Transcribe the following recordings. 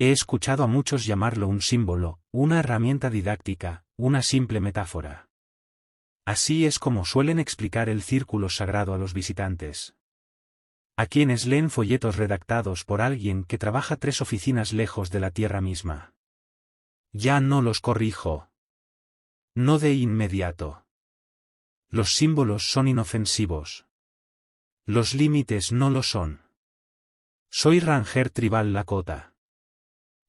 He escuchado a muchos llamarlo un símbolo, una herramienta didáctica, una simple metáfora. Así es como suelen explicar el círculo sagrado a los visitantes. A quienes leen folletos redactados por alguien que trabaja 3 oficinas lejos de la tierra misma. Ya no los corrijo. No de inmediato. Los símbolos son inofensivos. Los límites no lo son. Soy Ranger Tribal Lakota.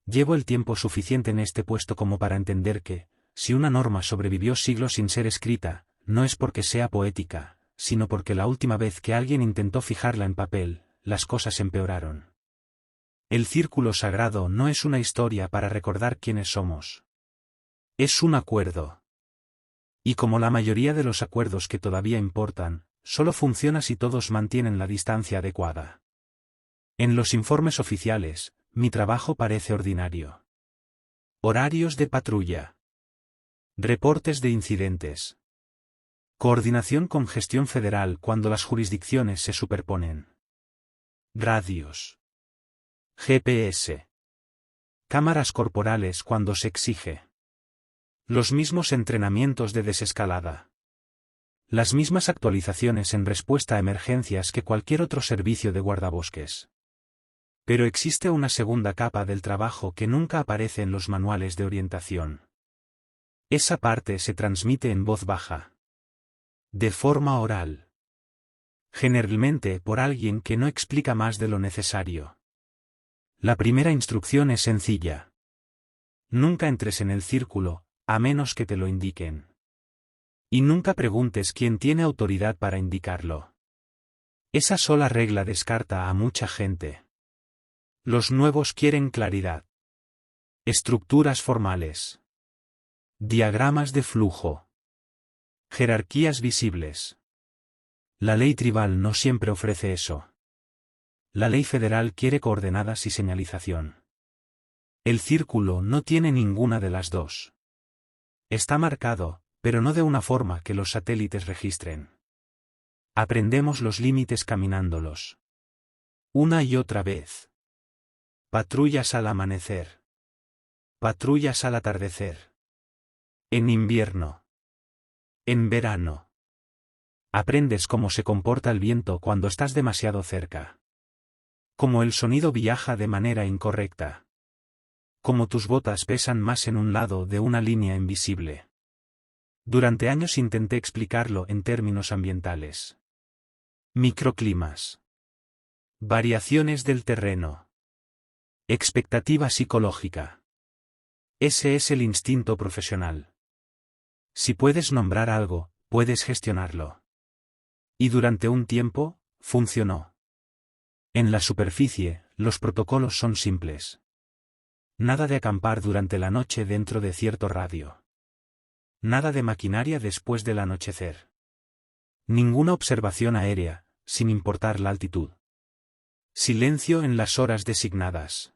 Llevo el tiempo suficiente en este puesto como para entender que, si una norma sobrevivió siglos sin ser escrita, no es porque sea poética, sino porque la última vez que alguien intentó fijarla en papel, las cosas empeoraron. El círculo sagrado no es una historia para recordar quiénes somos. Es un acuerdo. Y como la mayoría de los acuerdos que todavía importan, solo funciona si todos mantienen la distancia adecuada. En los informes oficiales, mi trabajo parece ordinario. Horarios de patrulla. Reportes de incidentes. Coordinación con gestión federal cuando las jurisdicciones se superponen. Radios. GPS. Cámaras corporales cuando se exige. Los mismos entrenamientos de desescalada. Las mismas actualizaciones en respuesta a emergencias que cualquier otro servicio de guardabosques. Pero existe una segunda capa del trabajo que nunca aparece en los manuales de orientación. Esa parte se transmite en voz baja. De forma oral. Generalmente por alguien que no explica más de lo necesario. La primera instrucción es sencilla. Nunca entres en el círculo, a menos que te lo indiquen. Y nunca preguntes quién tiene autoridad para indicarlo. Esa sola regla descarta a mucha gente. Los nuevos quieren claridad. Estructuras formales. Diagramas de flujo. Jerarquías visibles. La ley tribal no siempre ofrece eso. La ley federal quiere coordenadas y señalización. El círculo no tiene ninguna de las dos. Está marcado, pero no de una forma que los satélites registren. Aprendemos los límites caminándolos. Una y otra vez. Patrullas al amanecer. Patrullas al atardecer. En invierno. En verano. Aprendes cómo se comporta el viento cuando estás demasiado cerca. Cómo el sonido viaja de manera incorrecta. Cómo tus botas pesan más en un lado de una línea invisible. Durante años intenté explicarlo en términos ambientales. Microclimas. Variaciones del terreno. Expectativa psicológica. Ese es el instinto profesional. Si puedes nombrar algo, puedes gestionarlo. Y durante un tiempo, funcionó. En la superficie, los protocolos son simples. Nada de acampar durante la noche dentro de cierto radio. Nada de maquinaria después del anochecer. Ninguna observación aérea, sin importar la altitud. Silencio en las horas designadas.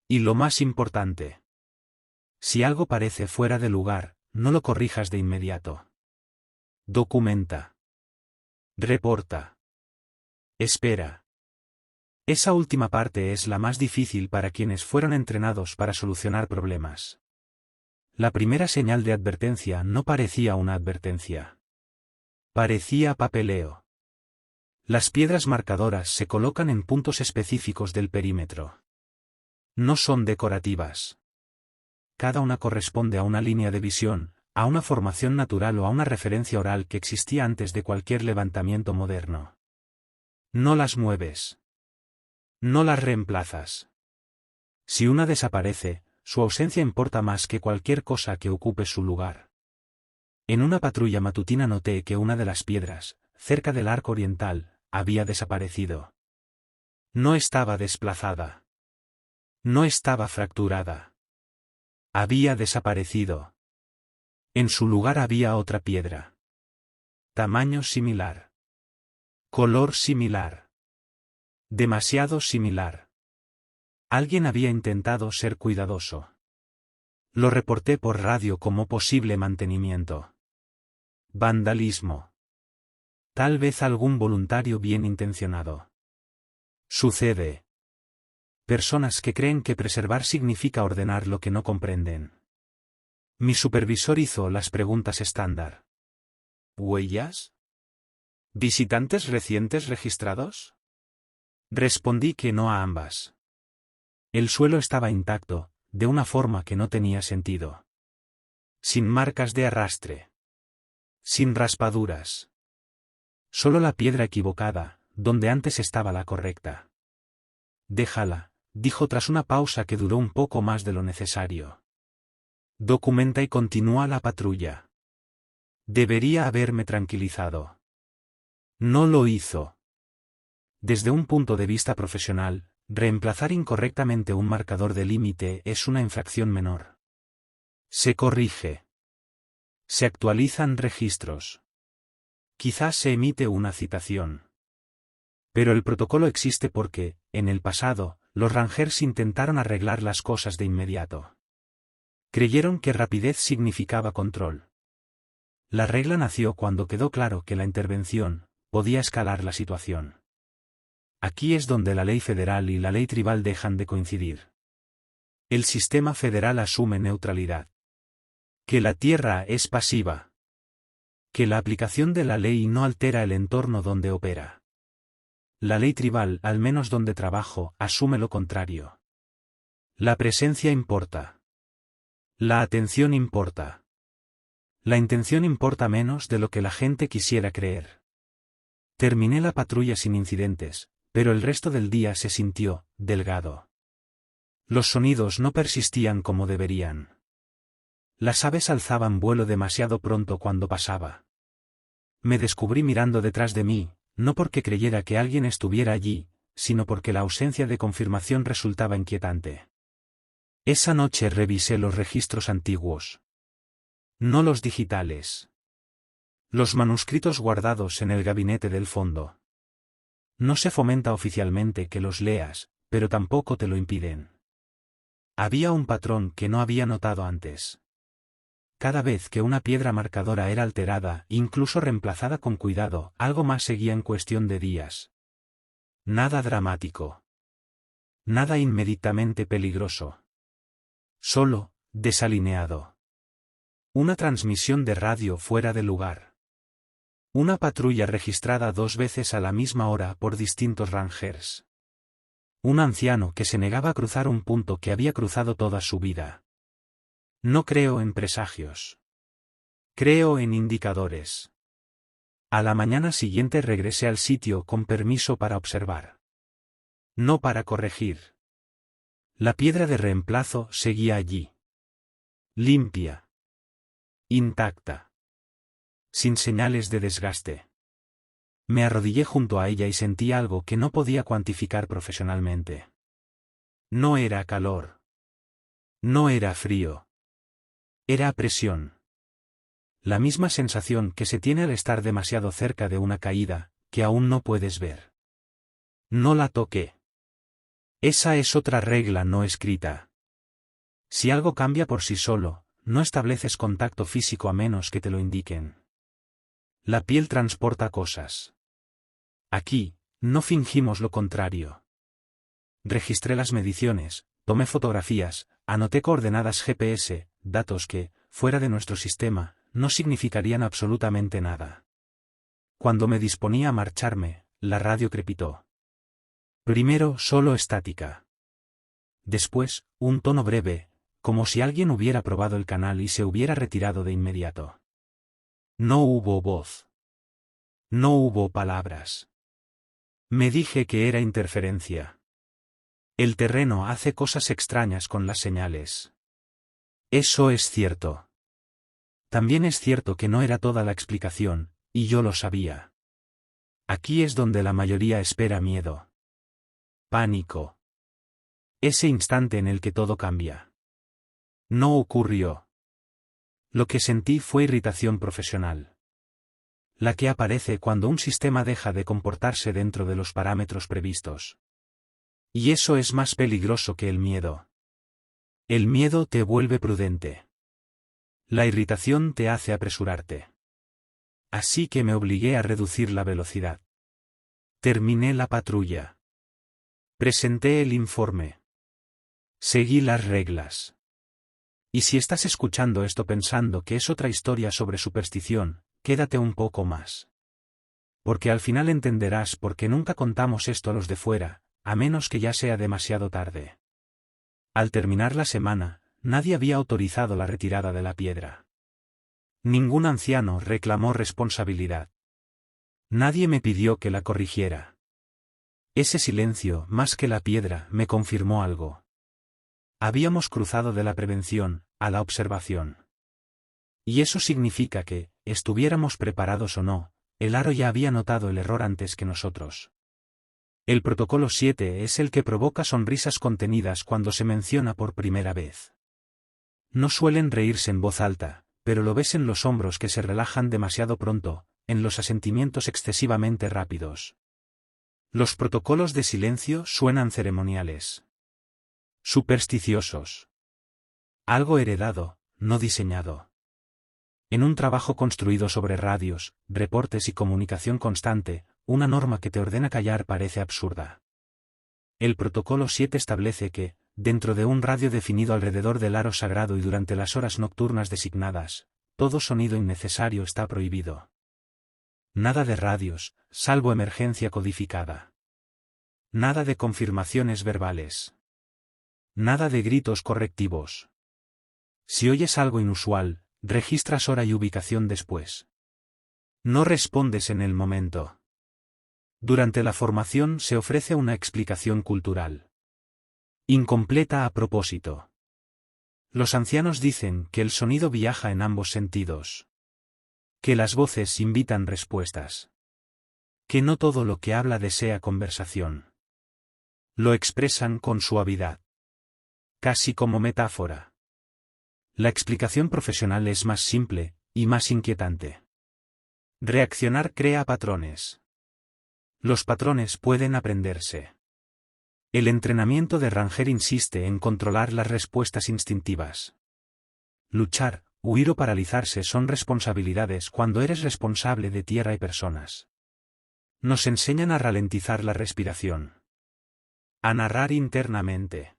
Y lo más importante. Si algo parece fuera de lugar, no lo corrijas de inmediato. Documenta. Reporta. Espera. Esa última parte es la más difícil para quienes fueron entrenados para solucionar problemas. La primera señal de advertencia no parecía una advertencia. Parecía papeleo. Las piedras marcadoras se colocan en puntos específicos del perímetro. No son decorativas. Cada una corresponde a una línea de visión, a una formación natural o a una referencia oral que existía antes de cualquier levantamiento moderno. No las mueves. No las reemplazas. Si una desaparece, su ausencia importa más que cualquier cosa que ocupe su lugar. En una patrulla matutina noté que una de las piedras, cerca del arco oriental, había desaparecido. No estaba desplazada. No estaba fracturada. Había desaparecido. En su lugar había otra piedra. Tamaño similar. Color similar. Demasiado similar. Alguien había intentado ser cuidadoso. Lo reporté por radio como posible mantenimiento. Vandalismo. Tal vez algún voluntario bien intencionado. Sucede. Personas que creen que preservar significa ordenar lo que no comprenden. Mi supervisor hizo las preguntas estándar. ¿Huellas? ¿Visitantes recientes registrados? Respondí que no a ambas. El suelo estaba intacto, de una forma que no tenía sentido. Sin marcas de arrastre. Sin raspaduras. Solo la piedra equivocada, donde antes estaba la correcta. Déjala, dijo tras una pausa que duró un poco más de lo necesario. Documenta y continúa la patrulla. Debería haberme tranquilizado. No lo hizo. Desde un punto de vista profesional, reemplazar incorrectamente un marcador de límite es una infracción menor. Se corrige. Se actualizan registros. Quizás se emite una citación. Pero el protocolo existe porque, en el pasado, los rangers intentaron arreglar las cosas de inmediato. Creyeron que rapidez significaba control. La regla nació cuando quedó claro que la intervención podía escalar la situación. Aquí es donde la ley federal y la ley tribal dejan de coincidir. El sistema federal asume neutralidad. Que la tierra es pasiva. Que la aplicación de la ley no altera el entorno donde opera. La ley tribal, al menos donde trabajo, asume lo contrario. La presencia importa. La atención importa. La intención importa menos de lo que la gente quisiera creer. Terminé la patrulla sin incidentes, pero el resto del día se sintió delgado. Los sonidos no persistían como deberían. Las aves alzaban vuelo demasiado pronto cuando pasaba. Me descubrí mirando detrás de mí, no porque creyera que alguien estuviera allí, sino porque la ausencia de confirmación resultaba inquietante. Esa noche revisé los registros antiguos. No los digitales. Los manuscritos guardados en el gabinete del fondo. No se fomenta oficialmente que los leas, pero tampoco te lo impiden. Había un patrón que no había notado antes. Cada vez que una piedra marcadora era alterada, incluso reemplazada con cuidado, algo más seguía en cuestión de días. Nada dramático. Nada inmediatamente peligroso. Solo, desalineado. Una transmisión de radio fuera de lugar. Una patrulla registrada 2 veces a la misma hora por distintos rangers. Un anciano que se negaba a cruzar un punto que había cruzado toda su vida. No creo en presagios. Creo en indicadores. A la mañana siguiente regresé al sitio con permiso para observar. No para corregir. La piedra de reemplazo seguía allí. Limpia. Intacta. Sin señales de desgaste. Me arrodillé junto a ella y sentí algo que no podía cuantificar profesionalmente. No era calor. No era frío. Era presión. La misma sensación que se tiene al estar demasiado cerca de una caída, que aún no puedes ver. No la toqué. Esa es otra regla no escrita. Si algo cambia por sí solo, no estableces contacto físico a menos que te lo indiquen. La piel transporta cosas. Aquí, no fingimos lo contrario. Registré las mediciones, tomé fotografías, anoté coordenadas GPS, datos que, fuera de nuestro sistema, no significarían absolutamente nada. Cuando me disponía a marcharme, la radio crepitó. Primero solo estática. Después, un tono breve, como si alguien hubiera probado el canal y se hubiera retirado de inmediato. No hubo voz. No hubo palabras. Me dije que era interferencia. El terreno hace cosas extrañas con las señales. Eso es cierto. También es cierto que no era toda la explicación, y yo lo sabía. Aquí es donde la mayoría espera miedo. Pánico. Ese instante en el que todo cambia. No ocurrió. Lo que sentí fue irritación profesional. La que aparece cuando un sistema deja de comportarse dentro de los parámetros previstos. Y eso es más peligroso que el miedo. El miedo te vuelve prudente. La irritación te hace apresurarte. Así que me obligué a reducir la velocidad. Terminé la patrulla. Presenté el informe. Seguí las reglas. Y si estás escuchando esto pensando que es otra historia sobre superstición, quédate un poco más. Porque al final entenderás por qué nunca contamos esto a los de fuera, a menos que ya sea demasiado tarde. Al terminar la semana, nadie había autorizado la retirada de la piedra. Ningún anciano reclamó responsabilidad. Nadie me pidió que la corrigiera. Ese silencio, más que la piedra, me confirmó algo. Habíamos cruzado de la prevención a la observación. Y eso significa que, estuviéramos preparados o no, el aro ya había notado el error antes que nosotros. El protocolo 7 es el que provoca sonrisas contenidas cuando se menciona por primera vez. No suelen reírse en voz alta, pero lo ves en los hombros que se relajan demasiado pronto, en los asentimientos excesivamente rápidos. Los protocolos de silencio suenan ceremoniales. Supersticiosos. Algo heredado, no diseñado. En un trabajo construido sobre radios, reportes y comunicación constante, una norma que te ordena callar parece absurda. El protocolo 7 establece que, dentro de un radio definido alrededor del aro sagrado y durante las horas nocturnas designadas, todo sonido innecesario está prohibido. Nada de radios, salvo emergencia codificada. Nada de confirmaciones verbales. Nada de gritos correctivos. Si oyes algo inusual, registras hora y ubicación después. No respondes en el momento. Durante la formación se ofrece una explicación cultural. Incompleta a propósito. Los ancianos dicen que el sonido viaja en ambos sentidos. Que las voces invitan respuestas. Que no todo lo que habla desea conversación. Lo expresan con suavidad. Casi como metáfora. La explicación profesional es más simple, y más inquietante. Reaccionar crea patrones. Los patrones pueden aprenderse. El entrenamiento de Ranger insiste en controlar las respuestas instintivas. Luchar, huir o paralizarse son responsabilidades cuando eres responsable de tierra y personas. Nos enseñan a ralentizar la respiración. A narrar internamente.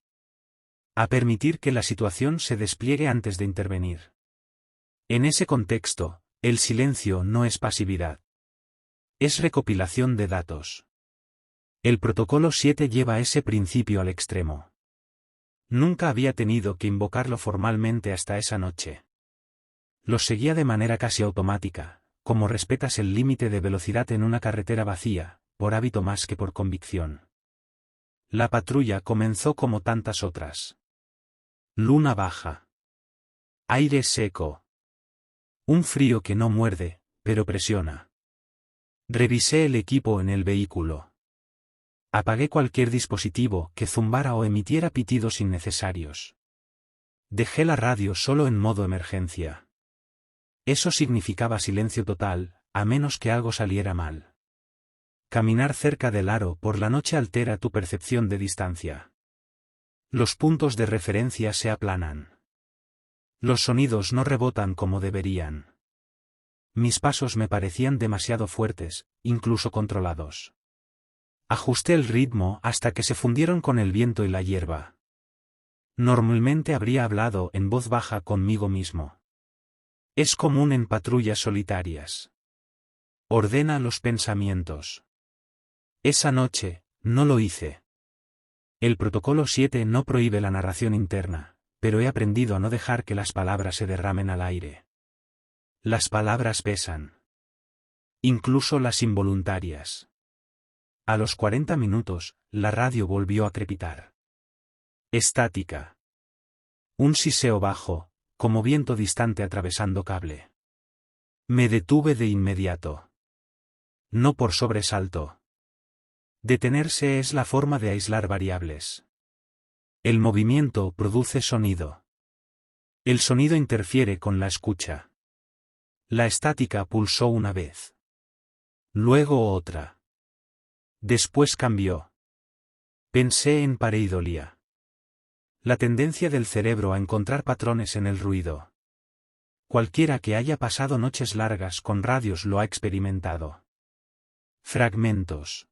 A permitir que la situación se despliegue antes de intervenir. En ese contexto, el silencio no es pasividad. Es recopilación de datos. El protocolo 7 lleva ese principio al extremo. Nunca había tenido que invocarlo formalmente hasta esa noche. Lo seguía de manera casi automática, como respetas el límite de velocidad en una carretera vacía, por hábito más que por convicción. La patrulla comenzó como tantas otras. Luna baja. Aire seco. Un frío que no muerde, pero presiona. Revisé el equipo en el vehículo. Apagué cualquier dispositivo que zumbara o emitiera pitidos innecesarios. Dejé la radio solo en modo emergencia. Eso significaba silencio total, a menos que algo saliera mal. Caminar cerca del aro por la noche altera tu percepción de distancia. Los puntos de referencia se aplanan. Los sonidos no rebotan como deberían. Mis pasos me parecían demasiado fuertes, incluso controlados. Ajusté el ritmo hasta que se fundieron con el viento y la hierba. Normalmente habría hablado en voz baja conmigo mismo. Es común en patrullas solitarias. Ordena los pensamientos. Esa noche, no lo hice. El protocolo 7 no prohíbe la narración interna, pero he aprendido a no dejar que las palabras se derramen al aire. Las palabras pesan. Incluso las involuntarias. A los 40 minutos, la radio volvió a crepitar. Estática. Un siseo bajo, como viento distante atravesando cable. Me detuve de inmediato. No por sobresalto. Detenerse es la forma de aislar variables. El movimiento produce sonido. El sonido interfiere con la escucha. La estática pulsó una vez. Luego otra. Después cambió. Pensé en pareidolia. La tendencia del cerebro a encontrar patrones en el ruido. Cualquiera que haya pasado noches largas con radios lo ha experimentado. Fragmentos.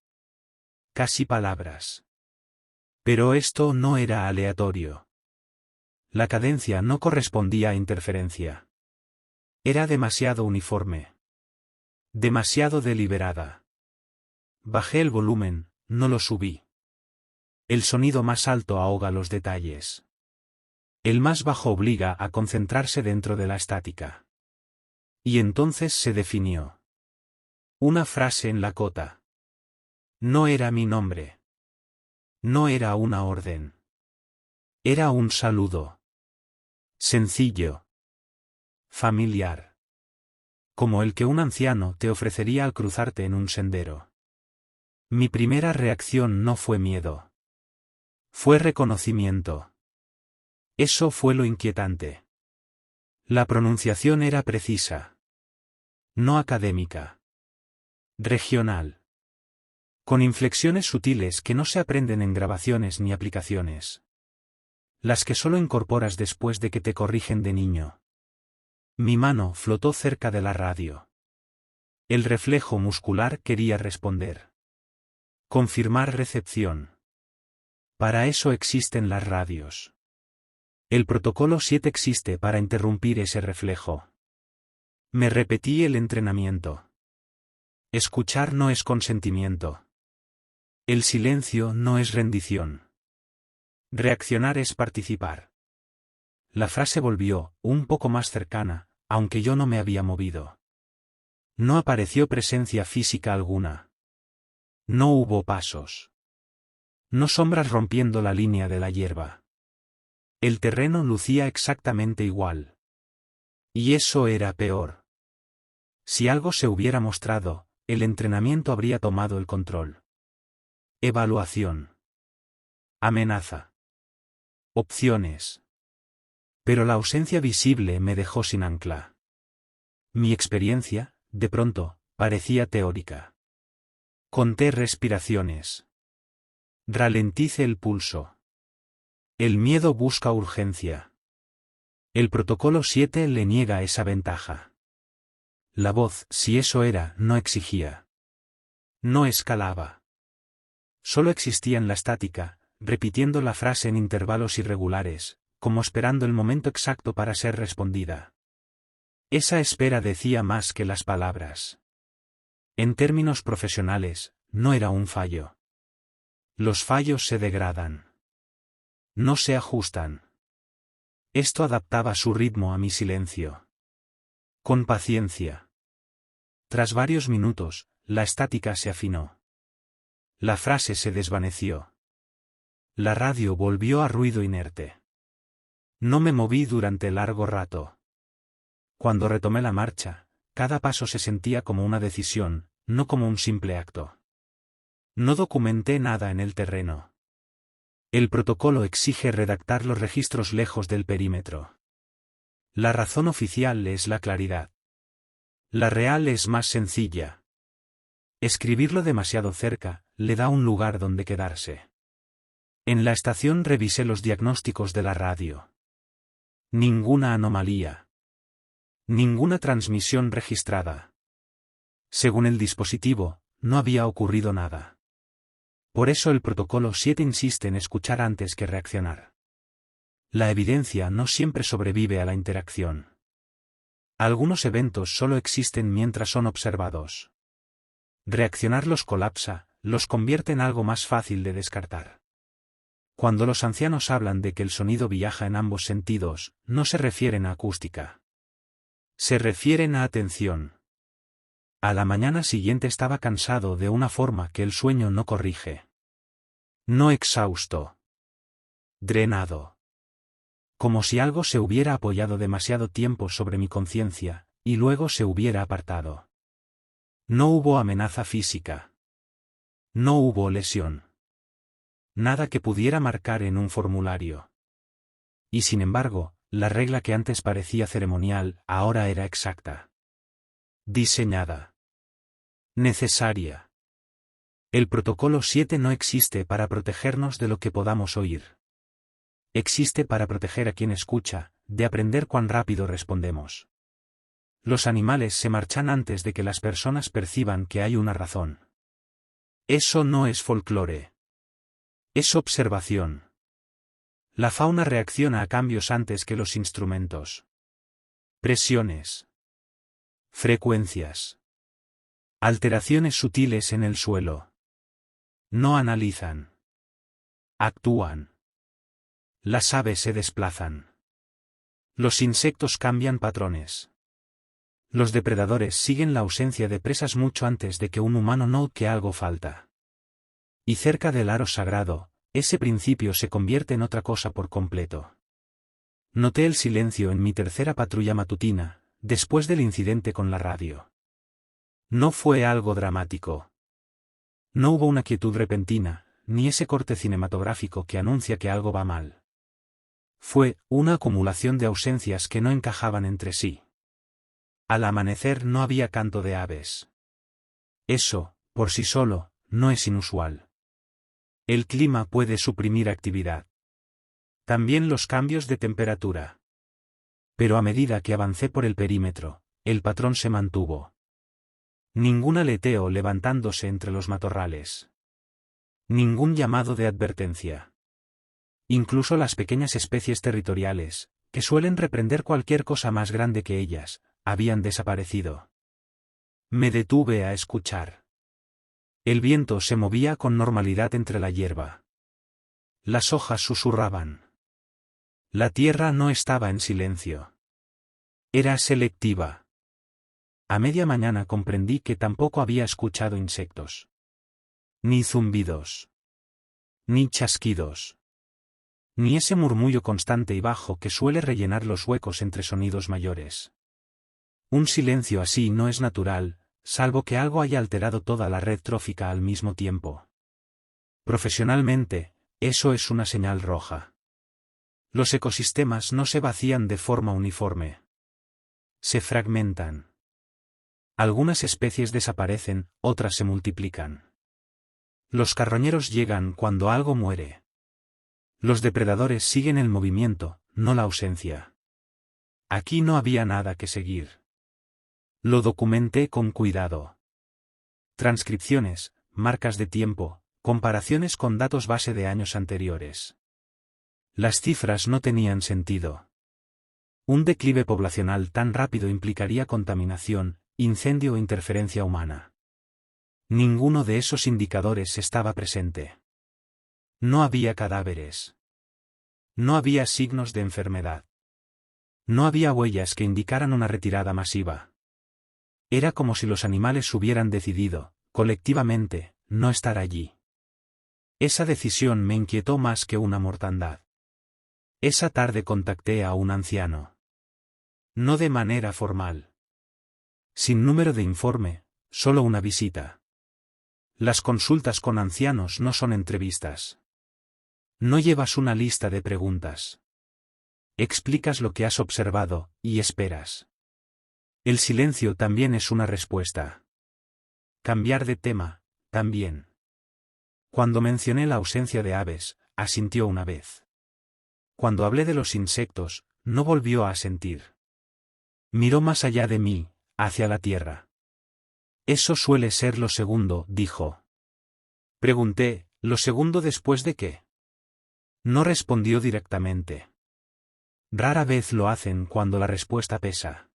Casi palabras. Pero esto no era aleatorio. La cadencia no correspondía a interferencia. Era demasiado uniforme. Demasiado deliberada. Bajé el volumen, no lo subí. El sonido más alto ahoga los detalles. El más bajo obliga a concentrarse dentro de la estática. Y entonces se definió. Una frase en la cota. No era mi nombre. No era una orden. Era un saludo. Sencillo. Familiar. Como el que un anciano te ofrecería al cruzarte en un sendero. Mi primera reacción no fue miedo. Fue reconocimiento. Eso fue lo inquietante. La pronunciación era precisa. No académica. Regional. Con inflexiones sutiles que no se aprenden en grabaciones ni aplicaciones. Las que solo incorporas después de que te corrigen de niño. Mi mano flotó cerca de la radio. El reflejo muscular quería responder. Confirmar recepción. Para eso existen las radios. El protocolo 7 existe para interrumpir ese reflejo. Me repetí el entrenamiento. Escuchar no es consentimiento. El silencio no es rendición. Reaccionar es participar. La frase volvió, un poco más cercana, aunque yo no me había movido. No apareció presencia física alguna. No hubo pasos. No sombras rompiendo la línea de la hierba. El terreno lucía exactamente igual. Y eso era peor. Si algo se hubiera mostrado, el entrenamiento habría tomado el control. Evaluación. Amenaza. Opciones. Pero la ausencia visible me dejó sin ancla. Mi experiencia, de pronto, parecía teórica. Conté respiraciones. Ralentice el pulso. El miedo busca urgencia. El protocolo 7 le niega esa ventaja. La voz, si eso era, no exigía. No escalaba. Solo existía en la estática, repitiendo la frase en intervalos irregulares, como esperando el momento exacto para ser respondida. Esa espera decía más que las palabras. En términos profesionales, no era un fallo. Los fallos se degradan. No se ajustan. Esto adaptaba su ritmo a mi silencio. Con paciencia. Tras varios minutos, la estática se afinó. La frase se desvaneció. La radio volvió a ruido inerte. No me moví durante largo rato. Cuando retomé la marcha, cada paso se sentía como una decisión, no como un simple acto. No documenté nada en el terreno. El protocolo exige redactar los registros lejos del perímetro. La razón oficial es la claridad. La real es más sencilla. Escribirlo demasiado cerca, le da un lugar donde quedarse. En la estación revisé los diagnósticos de la radio. Ninguna anomalía. Ninguna transmisión registrada. Según el dispositivo, no había ocurrido nada. Por eso el protocolo 7 insiste en escuchar antes que reaccionar. La evidencia no siempre sobrevive a la interacción. Algunos eventos solo existen mientras son observados. Reaccionar los colapsa, los convierte en algo más fácil de descartar. Cuando los ancianos hablan de que el sonido viaja en ambos sentidos, no se refieren a acústica. Se refieren a atención. A la mañana siguiente estaba cansado de una forma que el sueño no corrige. No exhausto. Drenado. Como si algo se hubiera apoyado demasiado tiempo sobre mi conciencia, y luego se hubiera apartado. No hubo amenaza física. No hubo lesión. Nada que pudiera marcar en un formulario. Y sin embargo, la regla que antes parecía ceremonial, ahora era exacta. Diseñada. Necesaria. El protocolo 7 no existe para protegernos de lo que podamos oír. Existe para proteger a quien escucha, de aprender cuán rápido respondemos. Los animales se marchan antes de que las personas perciban que hay una razón. Eso no es folclore. Es observación. La fauna reacciona a cambios antes que los instrumentos. Presiones. Frecuencias. Alteraciones sutiles en el suelo. No analizan. Actúan. Las aves se desplazan. Los insectos cambian patrones. Los depredadores siguen la ausencia de presas mucho antes de que un humano note que algo falta. Y cerca del aro sagrado, ese principio se convierte en otra cosa por completo. Noté el silencio en mi tercera patrulla matutina, después del incidente con la radio. No fue algo dramático. No hubo una quietud repentina, ni ese corte cinematográfico que anuncia que algo va mal. Fue una acumulación de ausencias que no encajaban entre sí. Al amanecer no había canto de aves. Eso, por sí solo, no es inusual. El clima puede suprimir actividad. También los cambios de temperatura. Pero a medida que avancé por el perímetro, el patrón se mantuvo. Ningún aleteo levantándose entre los matorrales. Ningún llamado de advertencia. Incluso las pequeñas especies territoriales, que suelen reprender cualquier cosa más grande que ellas, habían desaparecido. Me detuve a escuchar. El viento se movía con normalidad entre la hierba. Las hojas susurraban. La tierra no estaba en silencio. Era selectiva. A media mañana comprendí que tampoco había escuchado insectos. Ni zumbidos. Ni chasquidos. Ni ese murmullo constante y bajo que suele rellenar los huecos entre sonidos mayores. Un silencio así no es natural, salvo que algo haya alterado toda la red trófica al mismo tiempo. Profesionalmente, eso es una señal roja. Los ecosistemas no se vacían de forma uniforme. Se fragmentan. Algunas especies desaparecen, otras se multiplican. Los carroñeros llegan cuando algo muere. Los depredadores siguen el movimiento, no la ausencia. Aquí no había nada que seguir. Lo documenté con cuidado. Transcripciones, marcas de tiempo, comparaciones con datos base de años anteriores. Las cifras no tenían sentido. Un declive poblacional tan rápido implicaría contaminación, incendio o interferencia humana. Ninguno de esos indicadores estaba presente. No había cadáveres. No había signos de enfermedad. No había huellas que indicaran una retirada masiva. Era como si los animales hubieran decidido, colectivamente, no estar allí. Esa decisión me inquietó más que una mortandad. Esa tarde contacté a un anciano. No de manera formal. Sin número de informe, solo una visita. Las consultas con ancianos no son entrevistas. No llevas una lista de preguntas. Explicas lo que has observado, y esperas. El silencio también es una respuesta. Cambiar de tema, también. Cuando mencioné la ausencia de aves, asintió una vez. Cuando hablé de los insectos, no volvió a asentir. Miró más allá de mí, hacia la tierra. Eso suele ser lo segundo, dijo. Pregunté, ¿lo segundo después de qué? No respondió directamente. Rara vez lo hacen cuando la respuesta pesa.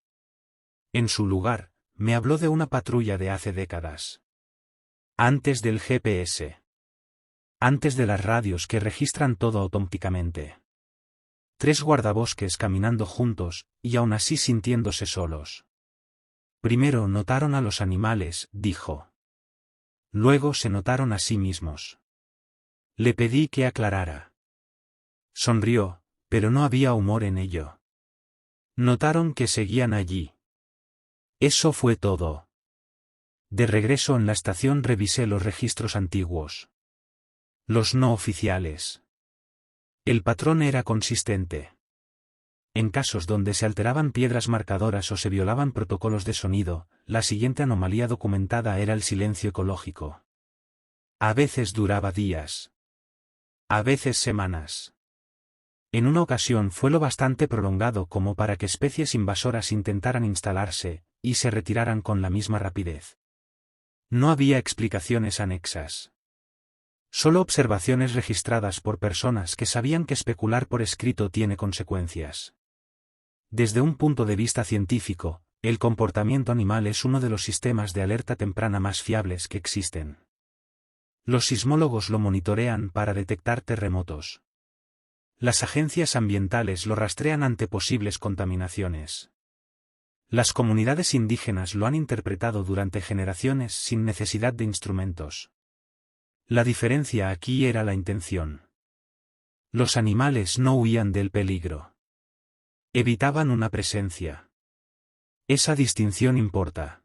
En su lugar, me habló de una patrulla de hace décadas. Antes del GPS. Antes de las radios que registran todo automáticamente. 3 guardabosques caminando juntos, y aún así sintiéndose solos. Primero notaron a los animales, dijo. Luego se notaron a sí mismos. Le pedí que aclarara. Sonrió, pero no había humor en ello. Notaron que seguían allí. Eso fue todo. De regreso en la estación revisé los registros antiguos. Los no oficiales. El patrón era consistente. En casos donde se alteraban piedras marcadoras o se violaban protocolos de sonido, la siguiente anomalía documentada era el silencio ecológico. A veces duraba días. A veces semanas. En una ocasión fue lo bastante prolongado como para que especies invasoras intentaran instalarse, y se retiraran con la misma rapidez. No había explicaciones anexas. Solo observaciones registradas por personas que sabían que especular por escrito tiene consecuencias. Desde un punto de vista científico, el comportamiento animal es uno de los sistemas de alerta temprana más fiables que existen. Los sismólogos lo monitorean para detectar terremotos. Las agencias ambientales lo rastrean ante posibles contaminaciones. Las comunidades indígenas lo han interpretado durante generaciones sin necesidad de instrumentos. La diferencia aquí era la intención. Los animales no huían del peligro. Evitaban una presencia. Esa distinción importa.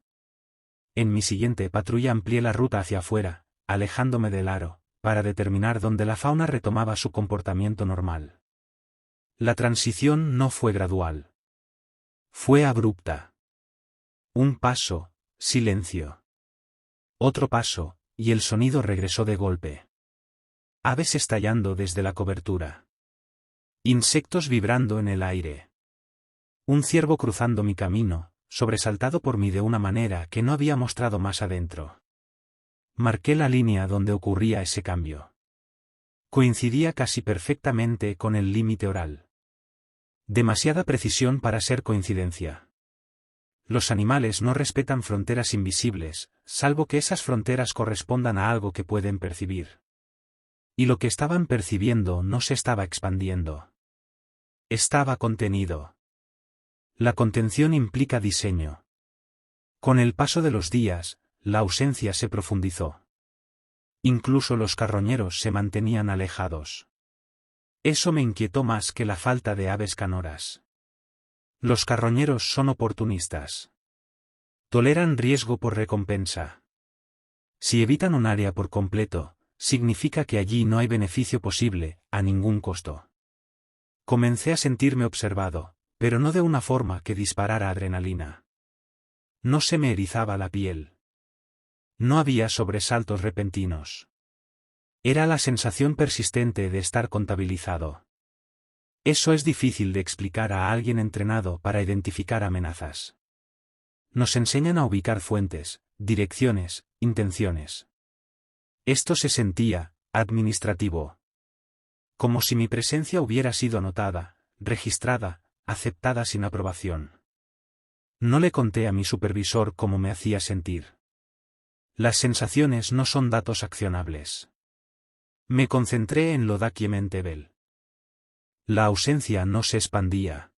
En mi siguiente patrulla amplié la ruta hacia afuera, alejándome del aro, para determinar dónde la fauna retomaba su comportamiento normal. La transición no fue gradual. Fue abrupta. Un paso, silencio. Otro paso, y el sonido regresó de golpe. Aves estallando desde la cobertura. Insectos vibrando en el aire. Un ciervo cruzando mi camino, sobresaltado por mí de una manera que no había mostrado más adentro. Marqué la línea donde ocurría ese cambio. Coincidía casi perfectamente con el límite oral. Demasiada precisión para ser coincidencia. Los animales no respetan fronteras invisibles, salvo que esas fronteras correspondan a algo que pueden percibir. Y lo que estaban percibiendo no se estaba expandiendo. Estaba contenido. La contención implica diseño. Con el paso de los días, la ausencia se profundizó. Incluso los carroñeros se mantenían alejados. Eso me inquietó más que la falta de aves canoras. Los carroñeros son oportunistas. Toleran riesgo por recompensa. Si evitan un área por completo, significa que allí no hay beneficio posible, a ningún costo. Comencé a sentirme observado, pero no de una forma que disparara adrenalina. No se me erizaba la piel. No había sobresaltos repentinos. Era la sensación persistente de estar contabilizado. Eso es difícil de explicar a alguien entrenado para identificar amenazas. Nos enseñan a ubicar fuentes, direcciones, intenciones. Esto se sentía administrativo. Como si mi presencia hubiera sido notada, registrada, aceptada sin aprobación. No le conté a mi supervisor cómo me hacía sentir. Las sensaciones no son datos accionables. Me concentré en lo documentable. La ausencia no se expandía.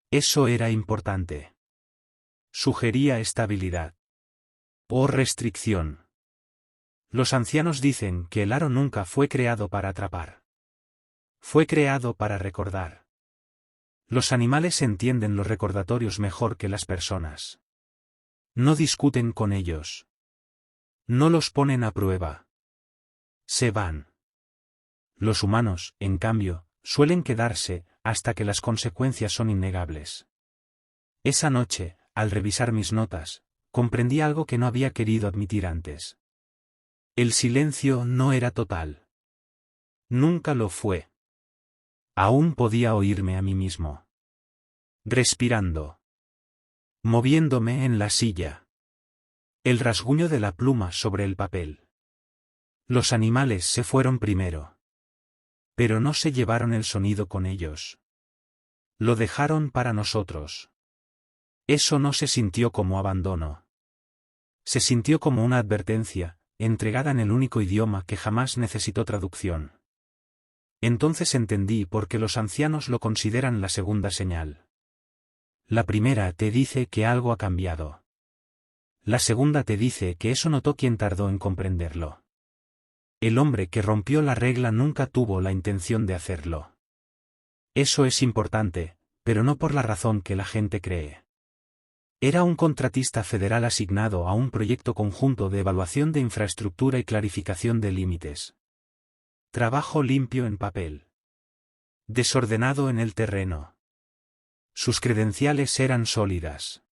Eso era importante. Sugería estabilidad. O restricción. Los ancianos dicen que el aro nunca fue creado para atrapar. Fue creado para recordar. Los animales entienden los recordatorios mejor que las personas. No discuten con ellos. No los ponen a prueba. Se van. Los humanos, en cambio, suelen quedarse, hasta que las consecuencias son innegables. Esa noche, al revisar mis notas, comprendí algo que no había querido admitir antes. El silencio no era total. Nunca lo fue. Aún podía oírme a mí mismo. Respirando. Moviéndome en la silla. El rasguño de la pluma sobre el papel. Los animales se fueron primero. Pero no se llevaron el sonido con ellos. Lo dejaron para nosotros. Eso no se sintió como abandono. Se sintió como una advertencia, entregada en el único idioma que jamás necesitó traducción. Entonces entendí por qué los ancianos lo consideran la segunda señal. La primera te dice que algo ha cambiado. La segunda te dice que eso notó quien tardó en comprenderlo. El hombre que rompió la regla nunca tuvo la intención de hacerlo. Eso es importante, pero no por la razón que la gente cree. Era un contratista federal asignado a un proyecto conjunto de evaluación de infraestructura y clarificación de límites. Trabajo limpio en papel. Desordenado en el terreno. Sus credenciales eran sólidas.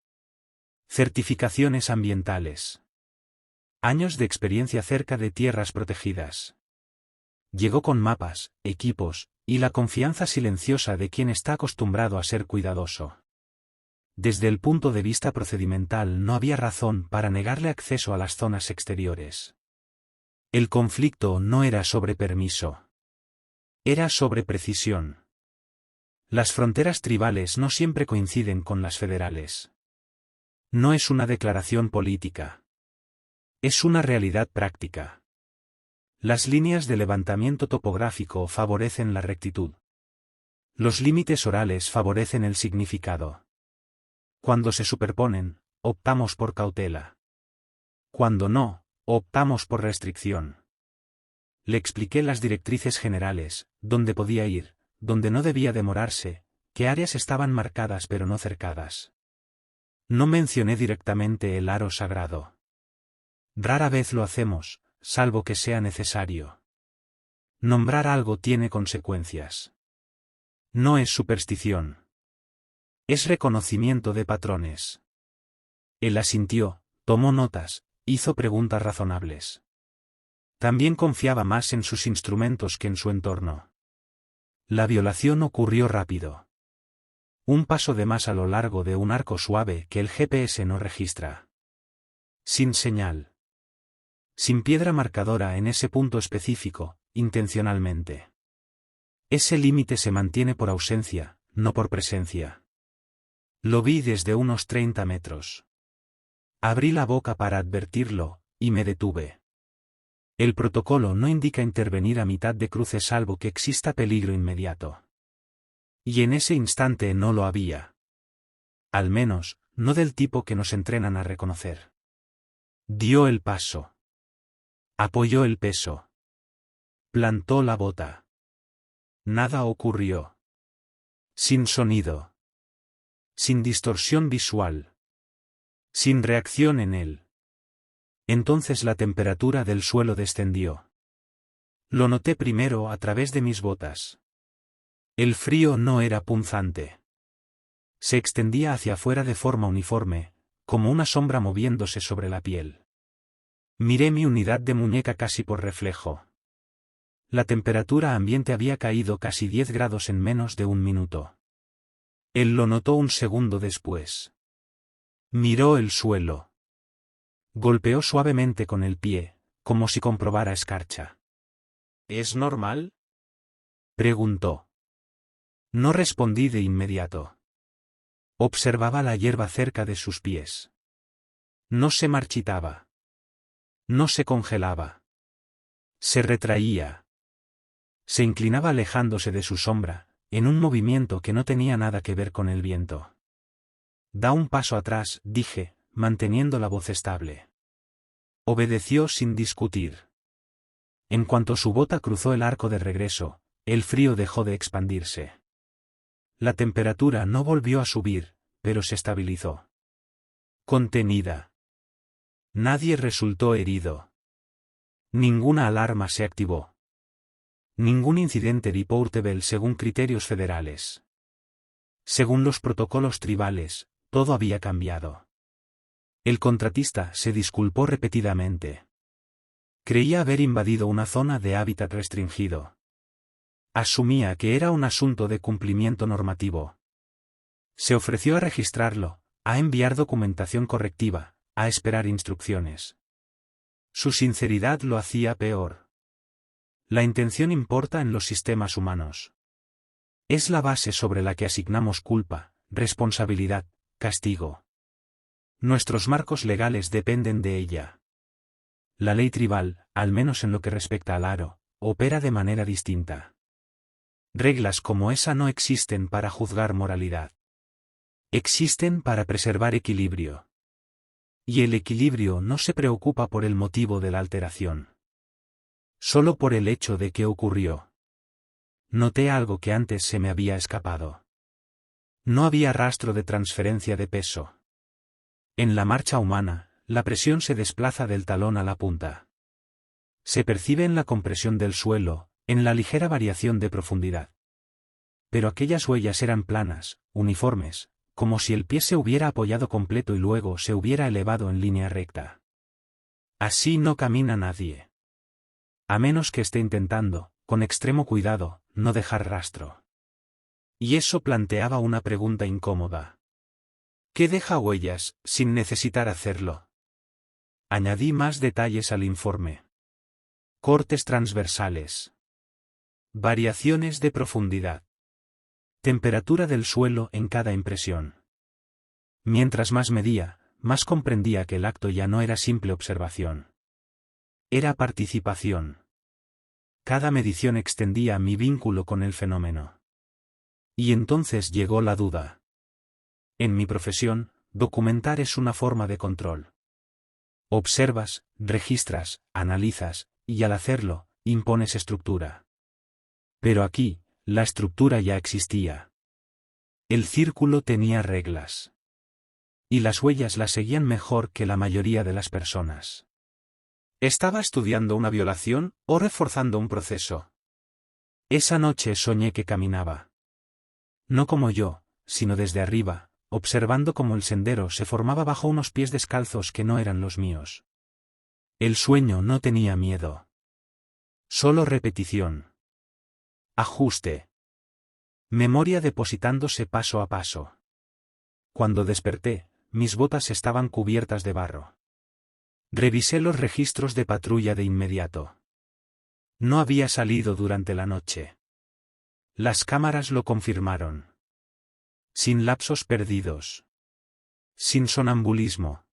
Certificaciones ambientales. Años de experiencia cerca de tierras protegidas. Llegó con mapas, equipos, y la confianza silenciosa de quien está acostumbrado a ser cuidadoso. Desde el punto de vista procedimental no había razón para negarle acceso a las zonas exteriores. El conflicto no era sobre permiso. Era sobre precisión. Las fronteras tribales no siempre coinciden con las federales. No es una declaración política. Es una realidad práctica. Las líneas de levantamiento topográfico favorecen la rectitud. Los límites orales favorecen el significado. Cuando se superponen, optamos por cautela. Cuando no, optamos por restricción. Le expliqué las directrices generales, dónde podía ir, dónde no debía demorarse, qué áreas estaban marcadas pero no cercadas. No mencioné directamente el aro sagrado. Rara vez lo hacemos, salvo que sea necesario. Nombrar algo tiene consecuencias. No es superstición. Es reconocimiento de patrones. Él asintió, tomó notas, hizo preguntas razonables. También confiaba más en sus instrumentos que en su entorno. La violación ocurrió rápido. Un paso de más a lo largo de un arco suave que el GPS no registra. Sin señal. Sin piedra marcadora en ese punto específico, intencionalmente. Ese límite se mantiene por ausencia, no por presencia. Lo vi desde unos 30 metros. Abrí la boca para advertirlo, y me detuve. El protocolo no indica intervenir a mitad de cruce salvo que exista peligro inmediato. Y en ese instante no lo había. Al menos, no del tipo que nos entrenan a reconocer. Dio el paso. Apoyó el peso. Plantó la bota. Nada ocurrió. Sin sonido. Sin distorsión visual. Sin reacción en él. Entonces la temperatura del suelo descendió. Lo noté primero a través de mis botas. El frío no era punzante. Se extendía hacia afuera de forma uniforme, como una sombra moviéndose sobre la piel. Miré mi unidad de muñeca casi por reflejo. La temperatura ambiente había caído casi 10 grados en menos de un minuto. Él lo notó un segundo después. Miró el suelo. Golpeó suavemente con el pie, como si comprobara escarcha. ¿Es normal?, preguntó. No respondí de inmediato. Observaba la hierba cerca de sus pies. No se marchitaba. No se congelaba. Se retraía. Se inclinaba alejándose de su sombra, en un movimiento que no tenía nada que ver con el viento. Da un paso atrás, dije, manteniendo la voz estable. Obedeció sin discutir. En cuanto su bota cruzó el arco de regreso, el frío dejó de expandirse. La temperatura no volvió a subir, pero se estabilizó. Contenida. Nadie resultó herido. Ninguna alarma se activó. Ningún incidente reportable según criterios federales. Según los protocolos tribales, todo había cambiado. El contratista se disculpó repetidamente. Creía haber invadido una zona de hábitat restringido. Asumía que era un asunto de cumplimiento normativo. Se ofreció a registrarlo, a enviar documentación correctiva, a esperar instrucciones. Su sinceridad lo hacía peor. La intención importa en los sistemas humanos. Es la base sobre la que asignamos culpa, responsabilidad, castigo. Nuestros marcos legales dependen de ella. La ley tribal, al menos en lo que respecta al aro, opera de manera distinta. Reglas como esa no existen para juzgar moralidad. Existen para preservar equilibrio. Y el equilibrio no se preocupa por el motivo de la alteración. Solo por el hecho de que ocurrió. Noté algo que antes se me había escapado. No había rastro de transferencia de peso. En la marcha humana, la presión se desplaza del talón a la punta. Se percibe en la compresión del suelo, en la ligera variación de profundidad. Pero aquellas huellas eran planas, uniformes, como si el pie se hubiera apoyado completo y luego se hubiera elevado en línea recta. Así no camina nadie. A menos que esté intentando, con extremo cuidado, no dejar rastro. Y eso planteaba una pregunta incómoda. ¿Qué deja huellas, sin necesitar hacerlo? Añadí más detalles al informe. Cortes transversales. Variaciones de profundidad. Temperatura del suelo en cada impresión. Mientras más medía, más comprendía que el acto ya no era simple observación. Era participación. Cada medición extendía mi vínculo con el fenómeno. Y entonces llegó la duda. En mi profesión, documentar es una forma de control. Observas, registras, analizas, y al hacerlo, impones estructura. Pero aquí, la estructura ya existía. El círculo tenía reglas. Y las huellas las seguían mejor que la mayoría de las personas. ¿Estaba estudiando una violación o reforzando un proceso? Esa noche soñé que caminaba. No como yo, sino desde arriba, observando cómo el sendero se formaba bajo unos pies descalzos que no eran los míos. El sueño no tenía miedo. Solo repetición. Ajuste. Memoria depositándose paso a paso. Cuando desperté, mis botas estaban cubiertas de barro. Revisé los registros de patrulla de inmediato. No había salido durante la noche. Las cámaras lo confirmaron. Sin lapsos perdidos. Sin sonambulismo.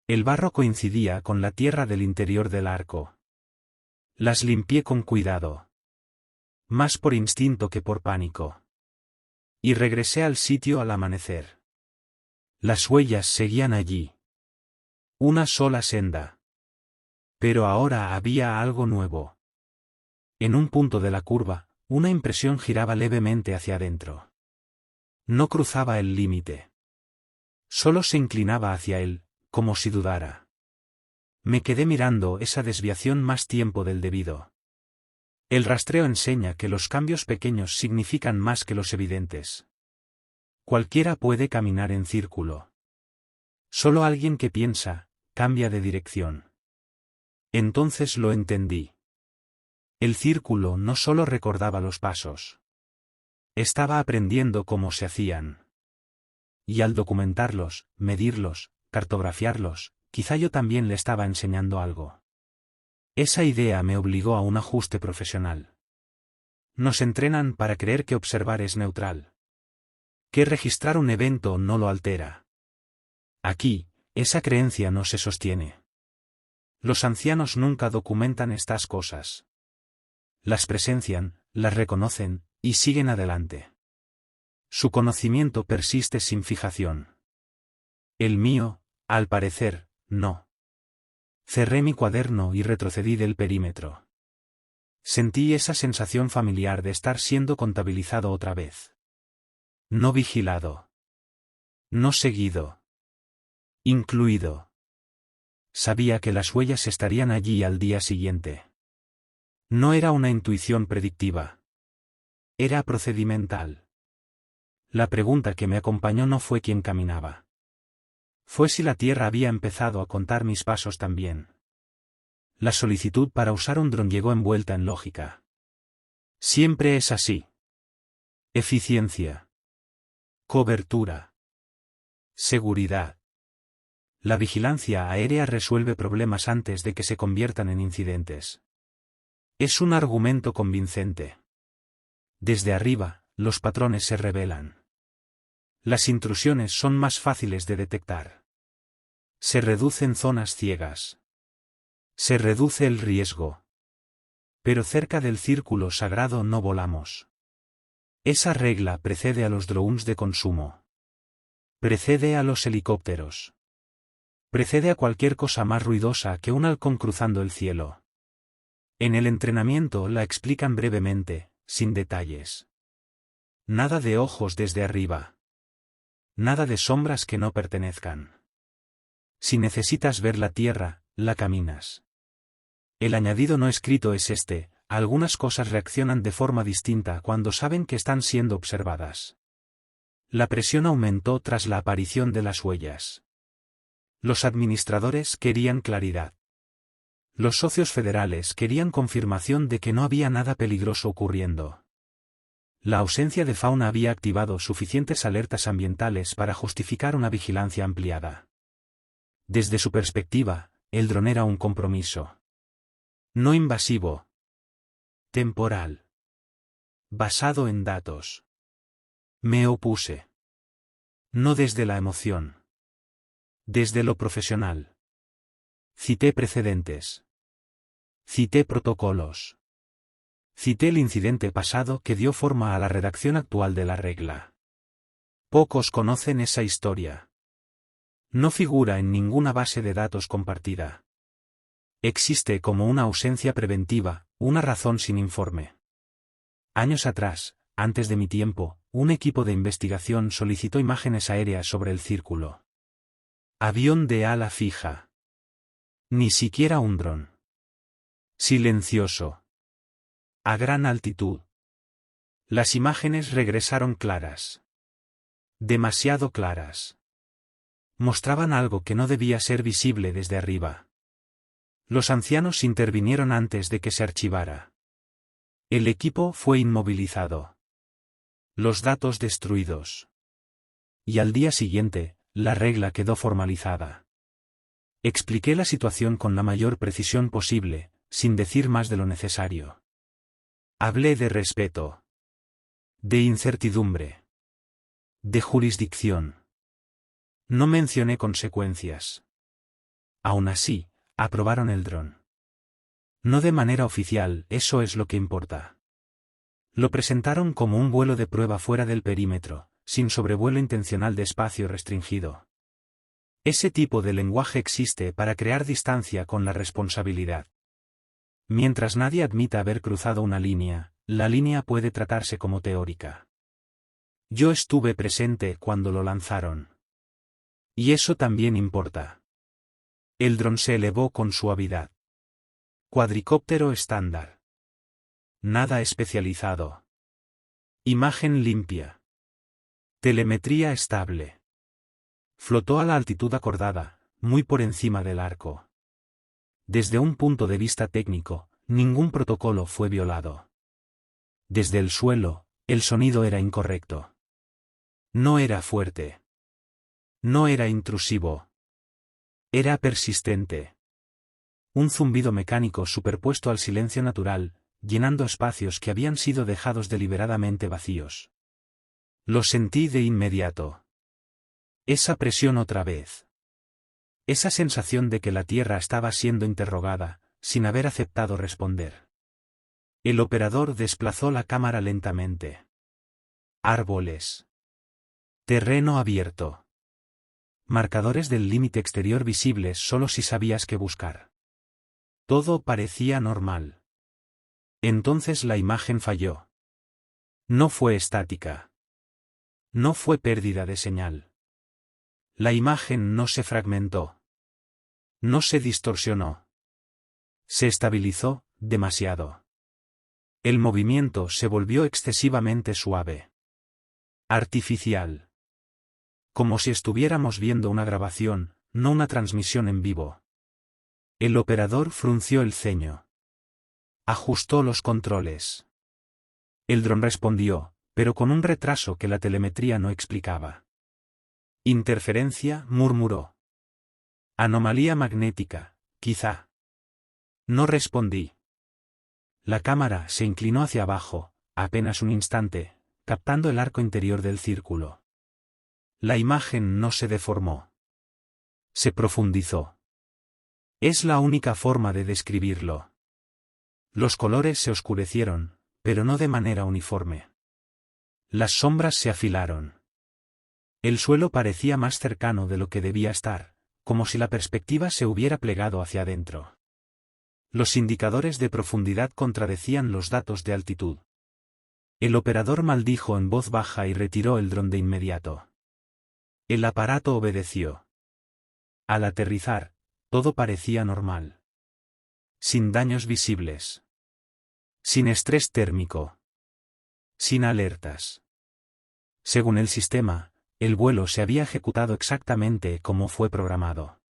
El barro coincidía con la tierra del interior del arco. Las limpié con cuidado. Más por instinto que por pánico. Y regresé al sitio al amanecer. Las huellas seguían allí. Una sola senda. Pero ahora había algo nuevo. En un punto de la curva, una impresión giraba levemente hacia adentro. No cruzaba el límite. Solo se inclinaba hacia él, como si dudara. Me quedé mirando esa desviación más tiempo del debido. El rastreo enseña que los cambios pequeños significan más que los evidentes. Cualquiera puede caminar en círculo. Solo alguien que piensa, cambia de dirección. Entonces lo entendí. El círculo no solo recordaba los pasos. Estaba aprendiendo cómo se hacían. Y al documentarlos, medirlos, cartografiarlos, quizá yo también le estaba enseñando algo. Esa idea me obligó a un ajuste profesional. Nos entrenan para creer que observar es neutral. Que registrar un evento no lo altera. Aquí, esa creencia no se sostiene. Los ancianos nunca documentan estas cosas. Las presencian, las reconocen, y siguen adelante. Su conocimiento persiste sin fijación. El mío, al parecer, no. Cerré mi cuaderno y retrocedí del perímetro. Sentí esa sensación familiar de estar siendo contabilizado otra vez. No vigilado. No seguido. Incluido. Sabía que las huellas estarían allí al día siguiente. No era una intuición predictiva. Era procedimental. La pregunta que me acompañó no fue quién caminaba. Fue si la Tierra había empezado a contar mis pasos también. La solicitud para usar un dron llegó envuelta en lógica. Siempre es así. Eficiencia. Cobertura. Seguridad. La vigilancia aérea resuelve problemas antes de que se conviertan en incidentes. Es un argumento convincente. Desde arriba, los patrones se revelan. Las intrusiones son más fáciles de detectar. Se reducen zonas ciegas. Se reduce el riesgo. Pero cerca del círculo sagrado no volamos. Esa regla precede a los drones de consumo. Precede a los helicópteros. Precede a cualquier cosa más ruidosa que un halcón cruzando el cielo. En el entrenamiento la explican brevemente, sin detalles. Nada de ojos desde arriba. Nada de sombras que no pertenezcan. Si necesitas ver la tierra, la caminas. El añadido no escrito es este: algunas cosas reaccionan de forma distinta cuando saben que están siendo observadas. La presión aumentó tras la aparición de las huellas. Los administradores querían claridad. Los socios federales querían confirmación de que no había nada peligroso ocurriendo. La ausencia de fauna había activado suficientes alertas ambientales para justificar una vigilancia ampliada. Desde su perspectiva, el dron era un compromiso. No invasivo. Temporal. Basado en datos. Me opuse. No desde la emoción. Desde lo profesional. Cité precedentes. Cité protocolos. Cité el incidente pasado que dio forma a la redacción actual de la regla. Pocos conocen esa historia. No figura en ninguna base de datos compartida. Existe como una ausencia preventiva, una razón sin informe. Años atrás, antes de mi tiempo, un equipo de investigación solicitó imágenes aéreas sobre el círculo. Avión de ala fija. Ni siquiera un dron. Silencioso. A gran altitud. Las imágenes regresaron claras. Demasiado claras. Mostraban algo que no debía ser visible desde arriba. Los ancianos intervinieron antes de que se archivara. El equipo fue inmovilizado. Los datos destruidos. Y al día siguiente, la regla quedó formalizada. Expliqué la situación con la mayor precisión posible, sin decir más de lo necesario. Hablé de respeto. De incertidumbre. De jurisdicción. No mencioné consecuencias. Aún así, aprobaron el dron. No de manera oficial, eso es lo que importa. Lo presentaron como un vuelo de prueba fuera del perímetro, sin sobrevuelo intencional de espacio restringido. Ese tipo de lenguaje existe para crear distancia con la responsabilidad. Mientras nadie admita haber cruzado una línea, la línea puede tratarse como teórica. Yo estuve presente cuando lo lanzaron. Y eso también importa. El dron se elevó con suavidad. Cuadricóptero estándar. Nada especializado. Imagen limpia. Telemetría estable. Flotó a la altitud acordada, muy por encima del arco. Desde un punto de vista técnico, ningún protocolo fue violado. Desde el suelo, el sonido era incorrecto. No era fuerte. No era intrusivo. Era persistente. Un zumbido mecánico superpuesto al silencio natural, llenando espacios que habían sido dejados deliberadamente vacíos. Lo sentí de inmediato. Esa presión otra vez. Esa sensación de que la Tierra estaba siendo interrogada, sin haber aceptado responder. El operador desplazó la cámara lentamente. Árboles. Terreno abierto. Marcadores del límite exterior visibles solo si sabías qué buscar. Todo parecía normal. Entonces la imagen falló. No fue estática. No fue pérdida de señal. La imagen no se fragmentó. No se distorsionó. Se estabilizó, demasiado. El movimiento se volvió excesivamente suave. Artificial. Como si estuviéramos viendo una grabación, no una transmisión en vivo. El operador frunció el ceño. Ajustó los controles. El dron respondió, pero con un retraso que la telemetría no explicaba. Interferencia, murmuró. Anomalía magnética, quizá. No respondí. La cámara se inclinó hacia abajo, apenas un instante, captando el arco interior del círculo. La imagen no se deformó. Se profundizó. Es la única forma de describirlo. Los colores se oscurecieron, pero no de manera uniforme. Las sombras se afilaron. El suelo parecía más cercano de lo que debía estar, como si la perspectiva se hubiera plegado hacia adentro. Los indicadores de profundidad contradecían los datos de altitud. El operador maldijo en voz baja y retiró el dron de inmediato. El aparato obedeció. Al aterrizar, todo parecía normal. Sin daños visibles. Sin estrés térmico. Sin alertas. Según el sistema, el vuelo se había ejecutado exactamente como fue programado.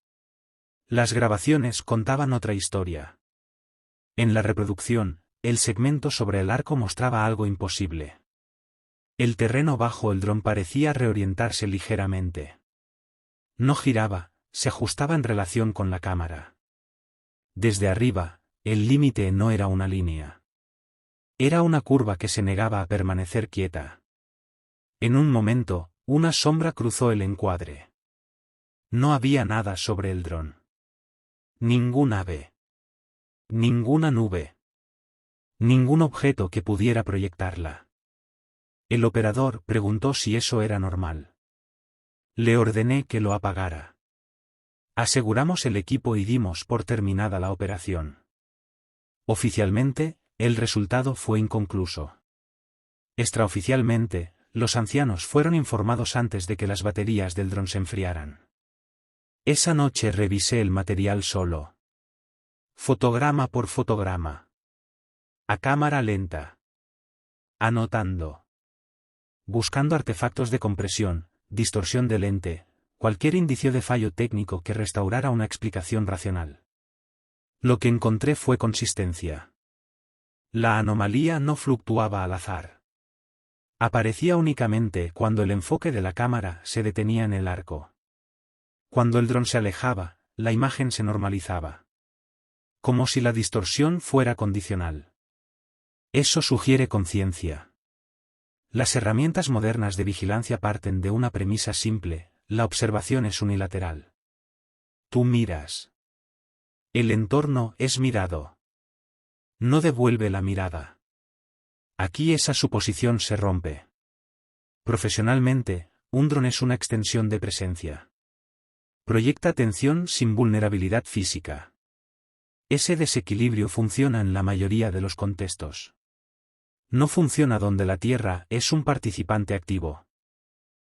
Las grabaciones contaban otra historia. En la reproducción, el segmento sobre el arco mostraba algo imposible. El terreno bajo el dron parecía reorientarse ligeramente. No giraba, se ajustaba en relación con la cámara. Desde arriba, el límite no era una línea. Era una curva que se negaba a permanecer quieta. En un momento, una sombra cruzó el encuadre. No había nada sobre el dron. Ningún ave. Ninguna nube. Ningún objeto que pudiera proyectarla. El operador preguntó si eso era normal. Le ordené que lo apagara. Aseguramos el equipo y dimos por terminada la operación. Oficialmente, el resultado fue inconcluso. Extraoficialmente, los ancianos fueron informados antes de que las baterías del dron se enfriaran. Esa noche revisé el material solo. Fotograma por fotograma. A cámara lenta. Anotando. Buscando artefactos de compresión, distorsión de lente, cualquier indicio de fallo técnico que restaurara una explicación racional. Lo que encontré fue consistencia. La anomalía no fluctuaba al azar. Aparecía únicamente cuando el enfoque de la cámara se detenía en el arco. Cuando el dron se alejaba, la imagen se normalizaba. Como si la distorsión fuera condicional. Eso sugiere conciencia. Las herramientas modernas de vigilancia parten de una premisa simple: la observación es unilateral. Tú miras. El entorno es mirado. No devuelve la mirada. Aquí esa suposición se rompe. Profesionalmente, un dron es una extensión de presencia. Proyecta atención sin vulnerabilidad física. Ese desequilibrio funciona en la mayoría de los contextos. No funciona donde la Tierra es un participante activo.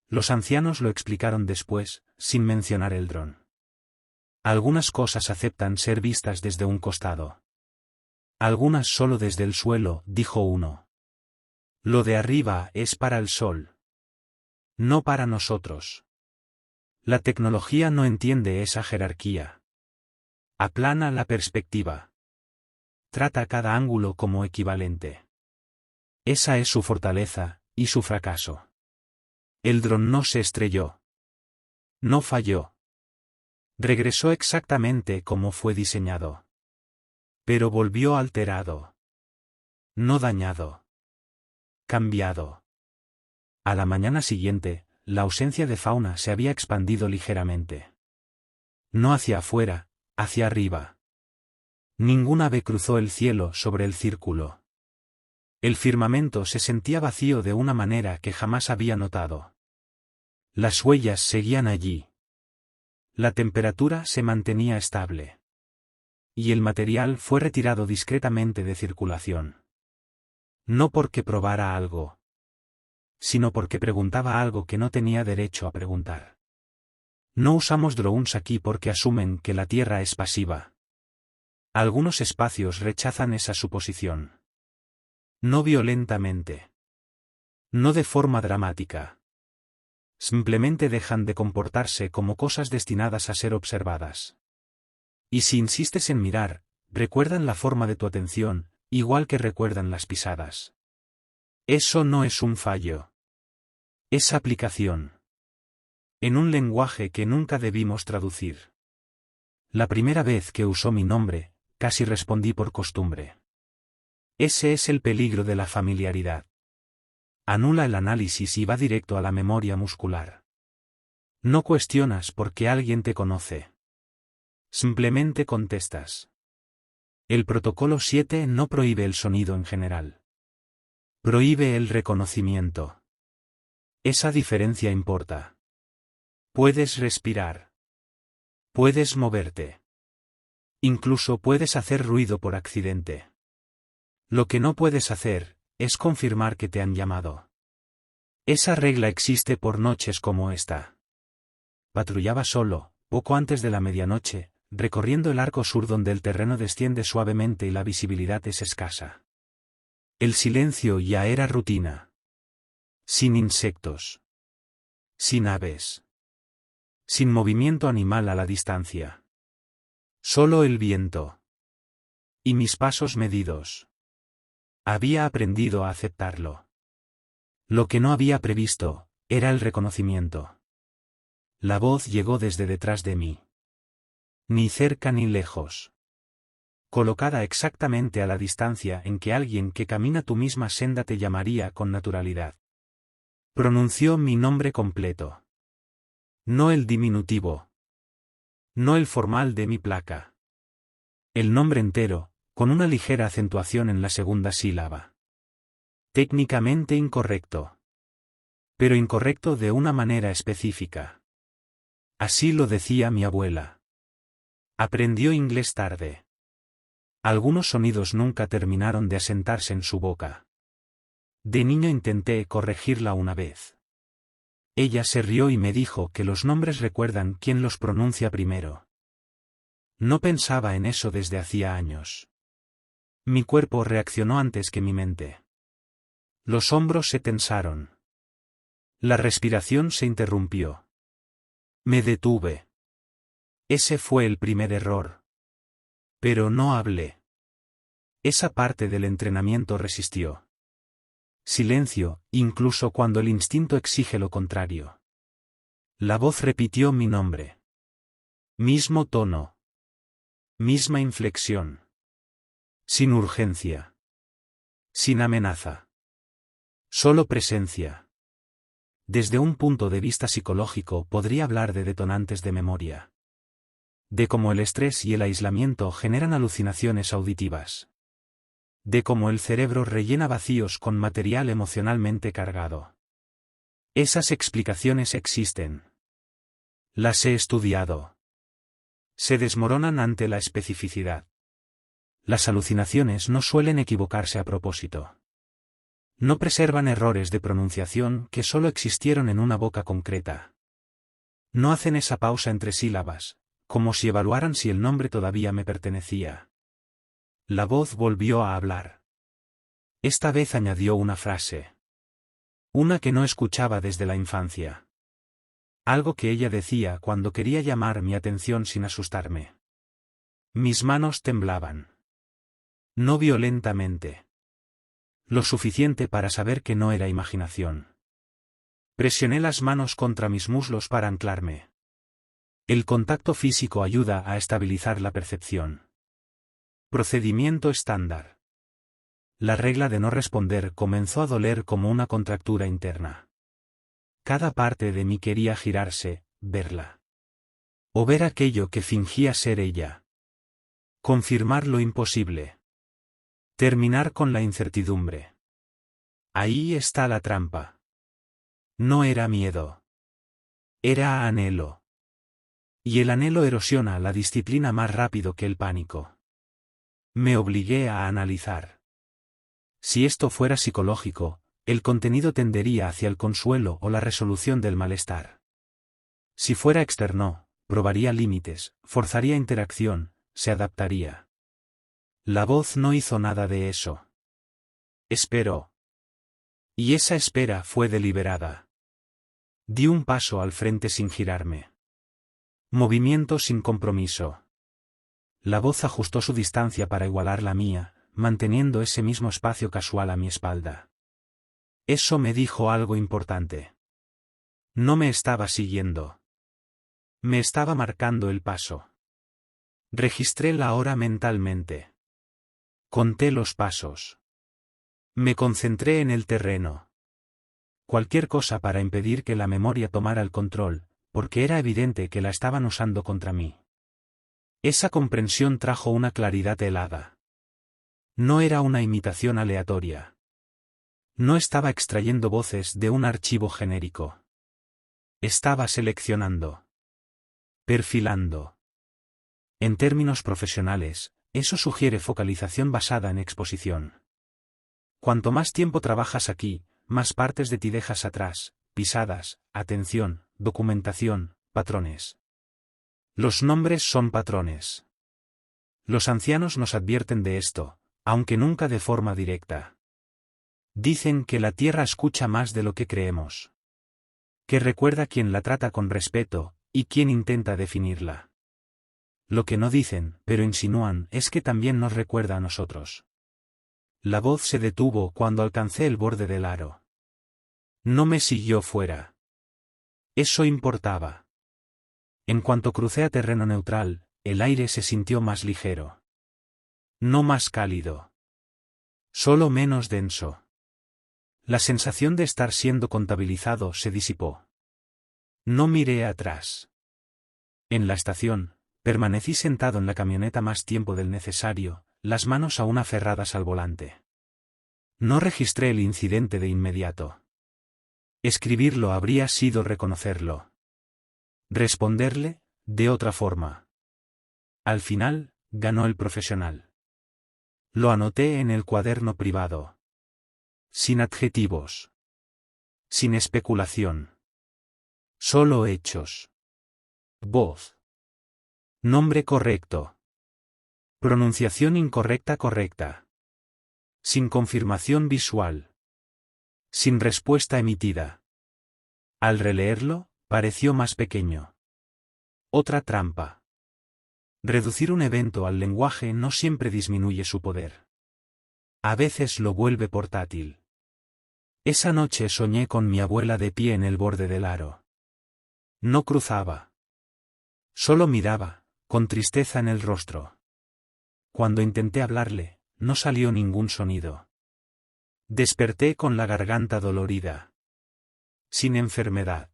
Los ancianos lo explicaron después, sin mencionar el dron. Algunas cosas aceptan ser vistas desde un costado. Algunas solo desde el suelo, dijo uno. Lo de arriba es para el sol. No para nosotros. La tecnología no entiende esa jerarquía. Aplana la perspectiva. Trata cada ángulo como equivalente. Esa es su fortaleza, y su fracaso. El dron no se estrelló. No falló. Regresó exactamente como fue diseñado. Pero volvió alterado. No dañado. Cambiado. A la mañana siguiente, la ausencia de fauna se había expandido ligeramente. No hacia afuera, hacia arriba. Ningún ave cruzó el cielo sobre el círculo. El firmamento se sentía vacío de una manera que jamás había notado. Las huellas seguían allí. La temperatura se mantenía estable. Y el material fue retirado discretamente de circulación. No porque probara algo, sino porque preguntaba algo que no tenía derecho a preguntar. No usamos drones aquí porque asumen que la Tierra es pasiva. Algunos espacios rechazan esa suposición. No violentamente. No de forma dramática. Simplemente dejan de comportarse como cosas destinadas a ser observadas. Y si insistes en mirar, recuerdan la forma de tu atención, igual que recuerdan las pisadas. Eso no es un fallo. Es aplicación. En un lenguaje que nunca debimos traducir. La primera vez que usó mi nombre, casi respondí por costumbre. Ese es el peligro de la familiaridad. Anula el análisis y va directo a la memoria muscular. No cuestionas porque alguien te conoce. Simplemente contestas. El protocolo 7 no prohíbe el sonido en general. Prohíbe el reconocimiento. Esa diferencia importa. Puedes respirar. Puedes moverte. Incluso puedes hacer ruido por accidente. Lo que no puedes hacer, es confirmar que te han llamado. Esa regla existe por noches como esta. Patrullaba solo, poco antes de la medianoche, recorriendo el arco sur donde el terreno desciende suavemente y la visibilidad es escasa. El silencio ya era rutina. Sin insectos. Sin aves. Sin movimiento animal a la distancia. Solo el viento. Y mis pasos medidos. Había aprendido a aceptarlo. Lo que no había previsto, era el reconocimiento. La voz llegó desde detrás de mí. Ni cerca ni lejos. colocada exactamente a la distancia en que alguien que camina tu misma senda te llamaría con naturalidad. Pronunció mi nombre completo. No el diminutivo. No el formal de mi placa. El nombre entero, con una ligera acentuación en la segunda sílaba. Técnicamente incorrecto. Pero incorrecto de una manera específica. Así lo decía mi abuela. Aprendió inglés tarde. Algunos sonidos nunca terminaron de asentarse en su boca. De niño intenté corregirla una vez. Ella se rió y me dijo que los nombres recuerdan quién los pronuncia primero. No pensaba en eso desde hacía años. Mi cuerpo reaccionó antes que mi mente. Los hombros se tensaron. La respiración se interrumpió. Me detuve. Ese fue el primer error. Pero no hablé. Esa parte del entrenamiento resistió. Silencio, incluso cuando el instinto exige lo contrario. La voz repitió mi nombre. Mismo tono. Misma inflexión. Sin urgencia. Sin amenaza. Solo presencia. Desde un punto de vista psicológico podría hablar de detonantes de memoria. De cómo el estrés y el aislamiento generan alucinaciones auditivas. De cómo el cerebro rellena vacíos con material emocionalmente cargado. Esas explicaciones existen. Las he estudiado. Se desmoronan ante la especificidad. Las alucinaciones no suelen equivocarse a propósito. No preservan errores de pronunciación que solo existieron en una boca concreta. No hacen esa pausa entre sílabas, como si evaluaran si el nombre todavía me pertenecía. La voz volvió a hablar. Esta vez añadió una frase. Una que no escuchaba desde la infancia. Algo que ella decía cuando quería llamar mi atención sin asustarme. Mis manos temblaban. No violentamente. Lo suficiente para saber que no era imaginación. Presioné las manos contra mis muslos para anclarme. El contacto físico ayuda a estabilizar la percepción. Procedimiento estándar. La regla de no responder comenzó a doler como una contractura interna. Cada parte de mí quería girarse, verla. O ver aquello que fingía ser ella. Confirmar lo imposible. Terminar con la incertidumbre. Ahí está la trampa. No era miedo. Era anhelo. Y el anhelo erosiona la disciplina más rápido que el pánico. Me obligué a analizar. Si esto fuera psicológico, el contenido tendería hacia el consuelo o la resolución del malestar. Si fuera externo, probaría límites, forzaría interacción, se adaptaría. La voz no hizo nada de eso. Esperó. Y esa espera fue deliberada. Di un paso al frente sin girarme. Movimiento sin compromiso. La voz ajustó su distancia para igualar la mía, manteniendo ese mismo espacio casual a mi espalda. Eso me dijo algo importante. No me estaba siguiendo. Me estaba marcando el paso. Registré la hora mentalmente. Conté los pasos. Me concentré en el terreno. Cualquier cosa para impedir que la memoria tomara el control, porque era evidente que la estaban usando contra mí. Esa comprensión trajo una claridad helada. No era una imitación aleatoria. No estaba extrayendo voces de un archivo genérico. Estaba seleccionando. Perfilando. En términos profesionales, eso sugiere focalización basada en exposición. Cuanto más tiempo trabajas aquí, más partes de ti dejas atrás, pisadas, atención, documentación, patrones. Los nombres son patrones. Los ancianos nos advierten de esto, aunque nunca de forma directa. Dicen que la tierra escucha más de lo que creemos. Que recuerda quien la trata con respeto, y quien intenta definirla. Lo que no dicen, pero insinúan, es que también nos recuerda a nosotros. La voz se detuvo cuando alcancé el borde del aro. No me siguió fuera. Eso importaba. En cuanto crucé a terreno neutral, el aire se sintió más ligero. No más cálido. Solo menos denso. La sensación de estar siendo contabilizado se disipó. No miré atrás. En la estación, permanecí sentado en la camioneta más tiempo del necesario, las manos aún aferradas al volante. No registré el incidente de inmediato. Escribirlo habría sido reconocerlo. Responderle, de otra forma. Al final, ganó el profesional. Lo anoté en el cuaderno privado. Sin adjetivos. Sin especulación. Solo hechos. Voz. Nombre correcto. Pronunciación incorrecta correcta. Sin confirmación visual. Sin respuesta emitida. Al releerlo, pareció más pequeño. Otra trampa. Reducir un evento al lenguaje no siempre disminuye su poder. A veces lo vuelve portátil. Esa noche soñé con mi abuela de pie en el borde del aro. No cruzaba. Solo miraba, con tristeza en el rostro. Cuando intenté hablarle, no salió ningún sonido. Desperté con la garganta dolorida. Sin enfermedad.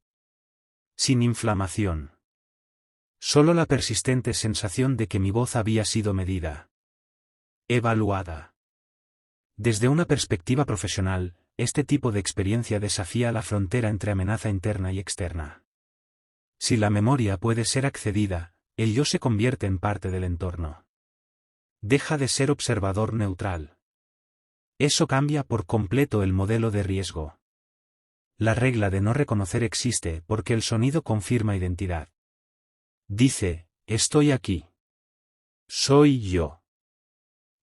Sin inflamación. Solo la persistente sensación de que mi voz había sido medida. Evaluada. Desde una perspectiva profesional, este tipo de experiencia desafía la frontera entre amenaza interna y externa. Si la memoria puede ser accedida, el yo se convierte en parte del entorno. Deja de ser observador neutral. Eso cambia por completo el modelo de riesgo. La regla de no reconocer existe porque el sonido confirma identidad. Dice, estoy aquí. Soy yo.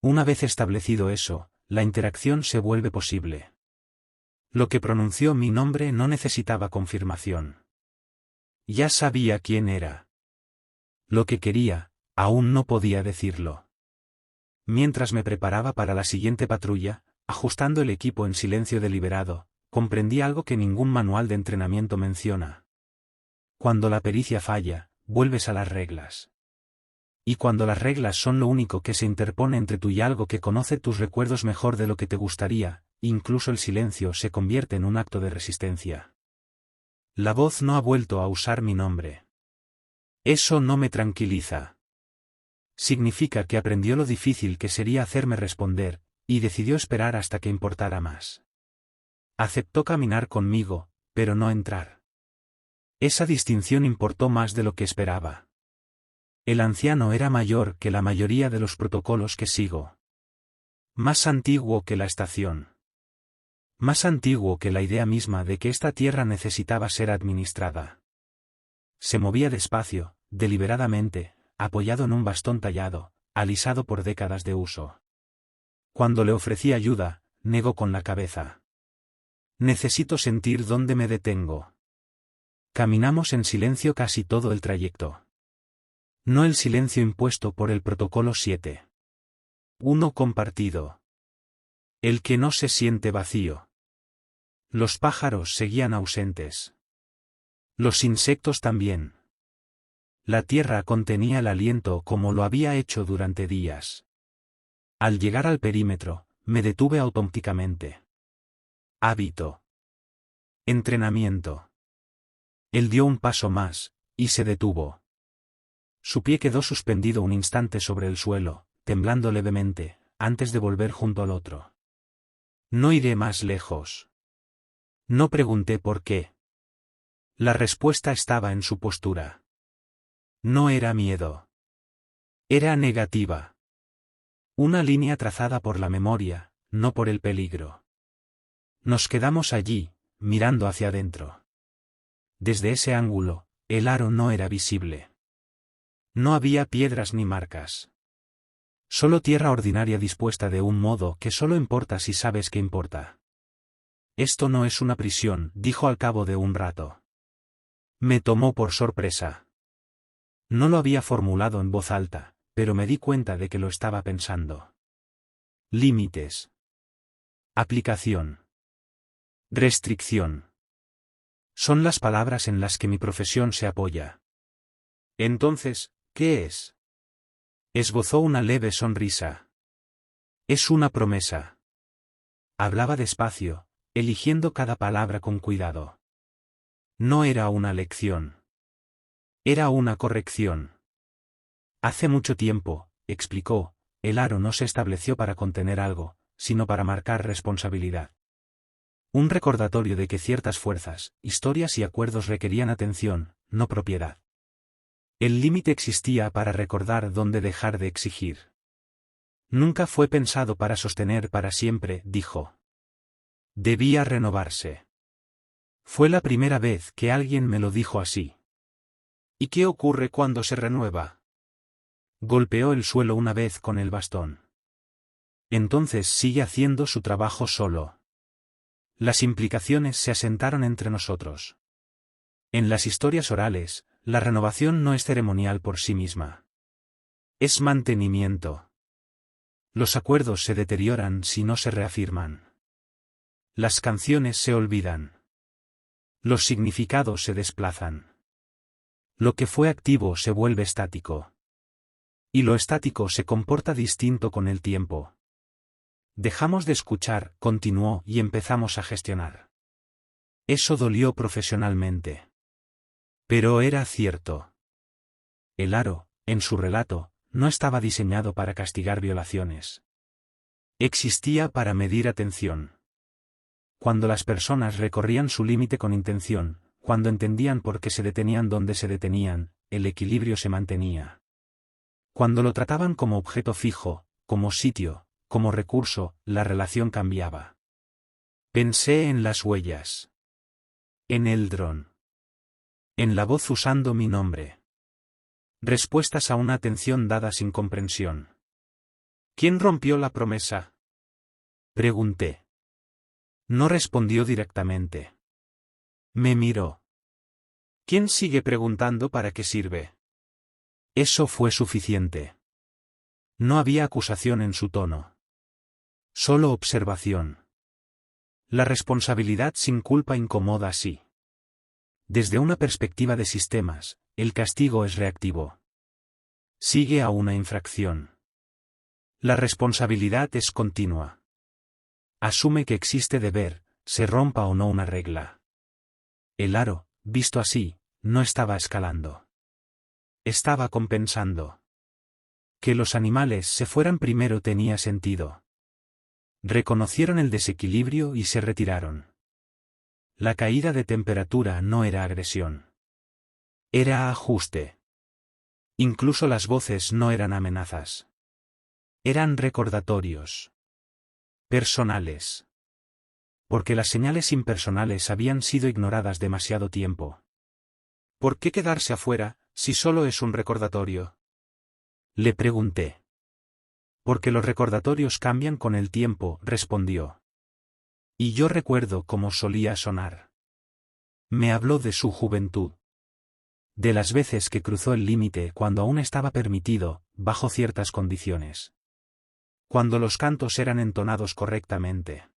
Una vez establecido eso, la interacción se vuelve posible. Lo que pronunció mi nombre no necesitaba confirmación. Ya sabía quién era. Lo que quería, aún no podía decirlo. Mientras me preparaba para la siguiente patrulla, ajustando el equipo en silencio deliberado, comprendí algo que ningún manual de entrenamiento menciona. Cuando la pericia falla, vuelves a las reglas. Y cuando las reglas son lo único que se interpone entre tú y algo que conoce tus recuerdos mejor de lo que te gustaría, incluso el silencio se convierte en un acto de resistencia. La voz no ha vuelto a usar mi nombre. Eso no me tranquiliza. Significa que aprendió lo difícil que sería hacerme responder, y decidió esperar hasta que importara más. Aceptó caminar conmigo, pero no entrar. Esa distinción importó más de lo que esperaba. El anciano era mayor que la mayoría de los protocolos que sigo. Más antiguo que la estación. Más antiguo que la idea misma de que esta tierra necesitaba ser administrada. Se movía despacio, deliberadamente, apoyado en un bastón tallado, alisado por décadas de uso. Cuando le ofrecí ayuda, negó con la cabeza. Necesito sentir dónde me detengo. Caminamos en silencio casi todo el trayecto. No el silencio impuesto por el protocolo 7. Uno compartido. El que no se siente vacío. Los pájaros seguían ausentes. Los insectos también. La tierra contenía el aliento como lo había hecho durante días. Al llegar al perímetro, me detuve automáticamente. Hábito. Entrenamiento. Él dio un paso más, y se detuvo. Su pie quedó suspendido un instante sobre el suelo, temblando levemente, antes de volver junto al otro. No iré más lejos. No pregunté por qué. La respuesta estaba en su postura. No era miedo. Era negativa. Una línea trazada por la memoria, no por el peligro. Nos quedamos allí, mirando hacia adentro. Desde ese ángulo, el aro no era visible. No había piedras ni marcas. Solo tierra ordinaria dispuesta de un modo que solo importa si sabes que importa. Esto no es una prisión, dijo al cabo de un rato. Me tomó por sorpresa. No lo había formulado en voz alta, pero me di cuenta de que lo estaba pensando. Límites. Aplicación. Restricción. Son las palabras en las que mi profesión se apoya. Entonces, ¿qué es? Esbozó una leve sonrisa. Es una promesa. Hablaba despacio, eligiendo cada palabra con cuidado. No era una lección. Era una corrección. Hace mucho tiempo, explicó, el aro no se estableció para contener algo, sino para marcar responsabilidad. Un recordatorio de que ciertas fuerzas, historias y acuerdos requerían atención, no propiedad. El límite existía para recordar dónde dejar de exigir. Nunca fue pensado para sostener para siempre, dijo. Debía renovarse. Fue la primera vez que alguien me lo dijo así. ¿Y qué ocurre cuando se renueva? Golpeó el suelo una vez con el bastón. Entonces sigue haciendo su trabajo solo. Las implicaciones se asentaron entre nosotros. En las historias orales, la renovación no es ceremonial por sí misma. Es mantenimiento. Los acuerdos se deterioran si no se reafirman. Las canciones se olvidan. Los significados se desplazan. Lo que fue activo se vuelve estático. Y lo estático se comporta distinto con el tiempo. Dejamos de escuchar, continuó, y empezamos a gestionar. Eso dolió profesionalmente. Pero era cierto. El aro, en su relato, no estaba diseñado para castigar violaciones. Existía para medir atención. Cuando las personas recorrían su límite con intención, cuando entendían por qué se detenían donde se detenían, el equilibrio se mantenía. Cuando lo trataban como objeto fijo, como sitio, como recurso, la relación cambiaba. Pensé en las huellas. En el dron. En la voz usando mi nombre. Respuestas a una atención dada sin comprensión. ¿Quién rompió la promesa? Pregunté. No respondió directamente. Me miró. ¿Quién sigue preguntando para qué sirve? Eso fue suficiente. No había acusación en su tono. Solo observación. La responsabilidad sin culpa incomoda así. Desde una perspectiva de sistemas, el castigo es reactivo. Sigue a una infracción. La responsabilidad es continua. Asume que existe deber, se rompa o no una regla. El aro, visto así, no estaba escalando. Estaba compensando. Que los animales se fueran primero tenía sentido. Reconocieron el desequilibrio y se retiraron. La caída de temperatura no era agresión. Era ajuste. Incluso las voces no eran amenazas. Eran recordatorios. Personales. Porque las señales impersonales habían sido ignoradas demasiado tiempo. ¿Por qué quedarse afuera, si solo es un recordatorio? Le pregunté. Porque los recordatorios cambian con el tiempo, respondió. Y yo recuerdo cómo solía sonar. Me habló de su juventud. De las veces que cruzó el límite cuando aún estaba permitido, bajo ciertas condiciones. Cuando los cantos eran entonados correctamente.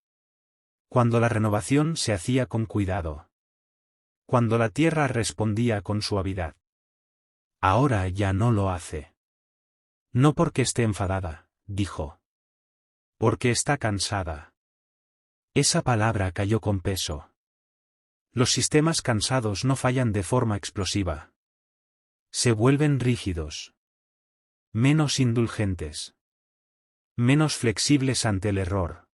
Cuando la renovación se hacía con cuidado. Cuando la tierra respondía con suavidad. Ahora ya no lo hace. No porque esté enfadada, dijo. Porque está cansada. Esa palabra cayó con peso. Los sistemas cansados no fallan de forma explosiva. Se vuelven rígidos. Menos indulgentes. Menos flexibles ante el error.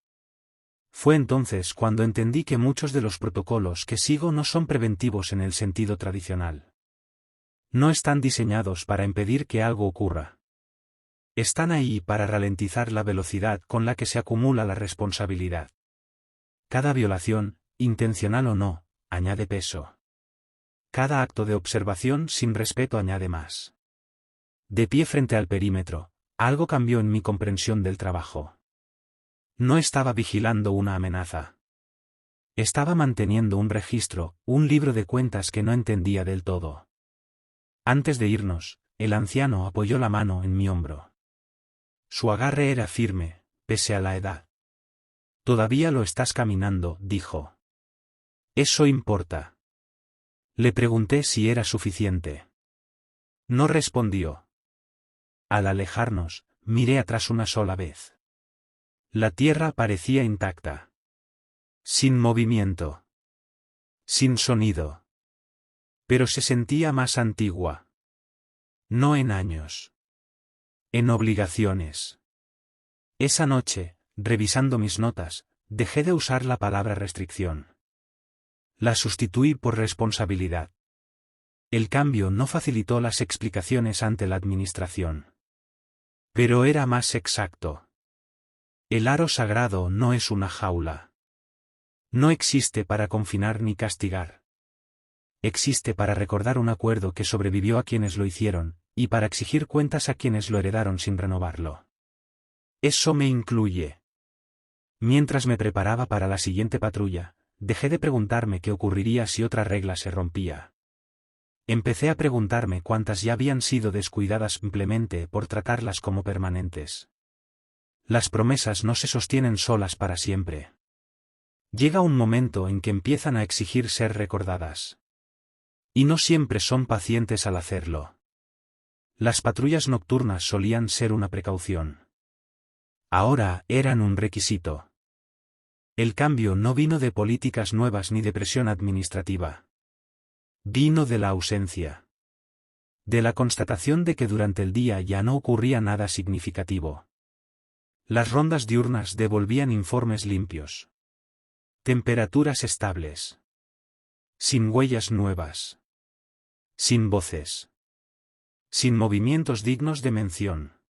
Fue entonces cuando entendí que muchos de los protocolos que sigo no son preventivos en el sentido tradicional. No están diseñados para impedir que algo ocurra. Están ahí para ralentizar la velocidad con la que se acumula la responsabilidad. Cada violación, intencional o no, añade peso. Cada acto de observación sin respeto añade más. De pie frente al perímetro, algo cambió en mi comprensión del trabajo. No estaba vigilando una amenaza. Estaba manteniendo un registro, un libro de cuentas que no entendía del todo. Antes de irnos, el anciano apoyó la mano en mi hombro. Su agarre era firme, pese a la edad. Todavía lo estás caminando, dijo. Eso importa. Le pregunté si era suficiente. No respondió. Al alejarnos, miré atrás una sola vez. La tierra parecía intacta. Sin movimiento. Sin sonido. Pero se sentía más antigua. No en años. En obligaciones. Esa noche, revisando mis notas, dejé de usar la palabra restricción. La sustituí por responsabilidad. El cambio no facilitó las explicaciones ante la administración. Pero era más exacto. El aro sagrado no es una jaula. No existe para confinar ni castigar. Existe para recordar un acuerdo que sobrevivió a quienes lo hicieron, y para exigir cuentas a quienes lo heredaron sin renovarlo. Eso me incluye. Mientras me preparaba para la siguiente patrulla, dejé de preguntarme qué ocurriría si otra regla se rompía. Empecé a preguntarme cuántas ya habían sido descuidadas simplemente por tratarlas como permanentes. Las promesas no se sostienen solas para siempre. Llega un momento en que empiezan a exigir ser recordadas. Y no siempre son pacientes al hacerlo. Las patrullas nocturnas solían ser una precaución. Ahora eran un requisito. El cambio no vino de políticas nuevas ni de presión administrativa. Vino de la ausencia. De la constatación de que durante el día ya no ocurría nada significativo. Las rondas diurnas devolvían informes limpios. Temperaturas estables. Sin huellas nuevas. Sin voces. Sin movimientos dignos de mención.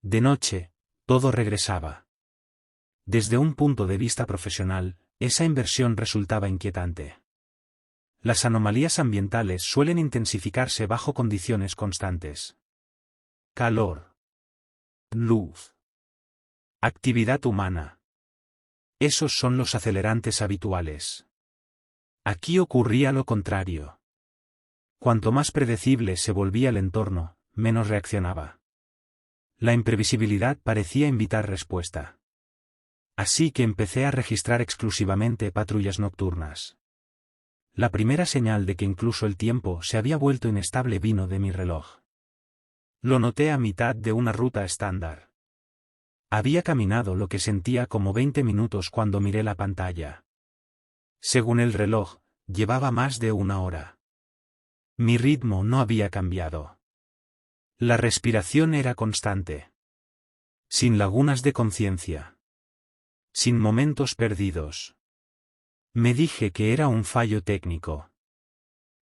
De noche, todo regresaba. Desde un punto de vista profesional, esa inversión resultaba inquietante. Las anomalías ambientales suelen intensificarse bajo condiciones constantes. Calor. Luz. Actividad humana. Esos son los acelerantes habituales. Aquí ocurría lo contrario. Cuanto más predecible se volvía el entorno, menos reaccionaba. La imprevisibilidad parecía invitar respuesta. Así que empecé a registrar exclusivamente patrullas nocturnas. La primera señal de que incluso el tiempo se había vuelto inestable vino de mi reloj. Lo noté a mitad de una ruta estándar. Había caminado lo que sentía como 20 minutos cuando miré la pantalla. Según el reloj, llevaba más de una hora. Mi ritmo no había cambiado. La respiración era constante. Sin lagunas de conciencia. Sin momentos perdidos. Me dije que era un fallo técnico.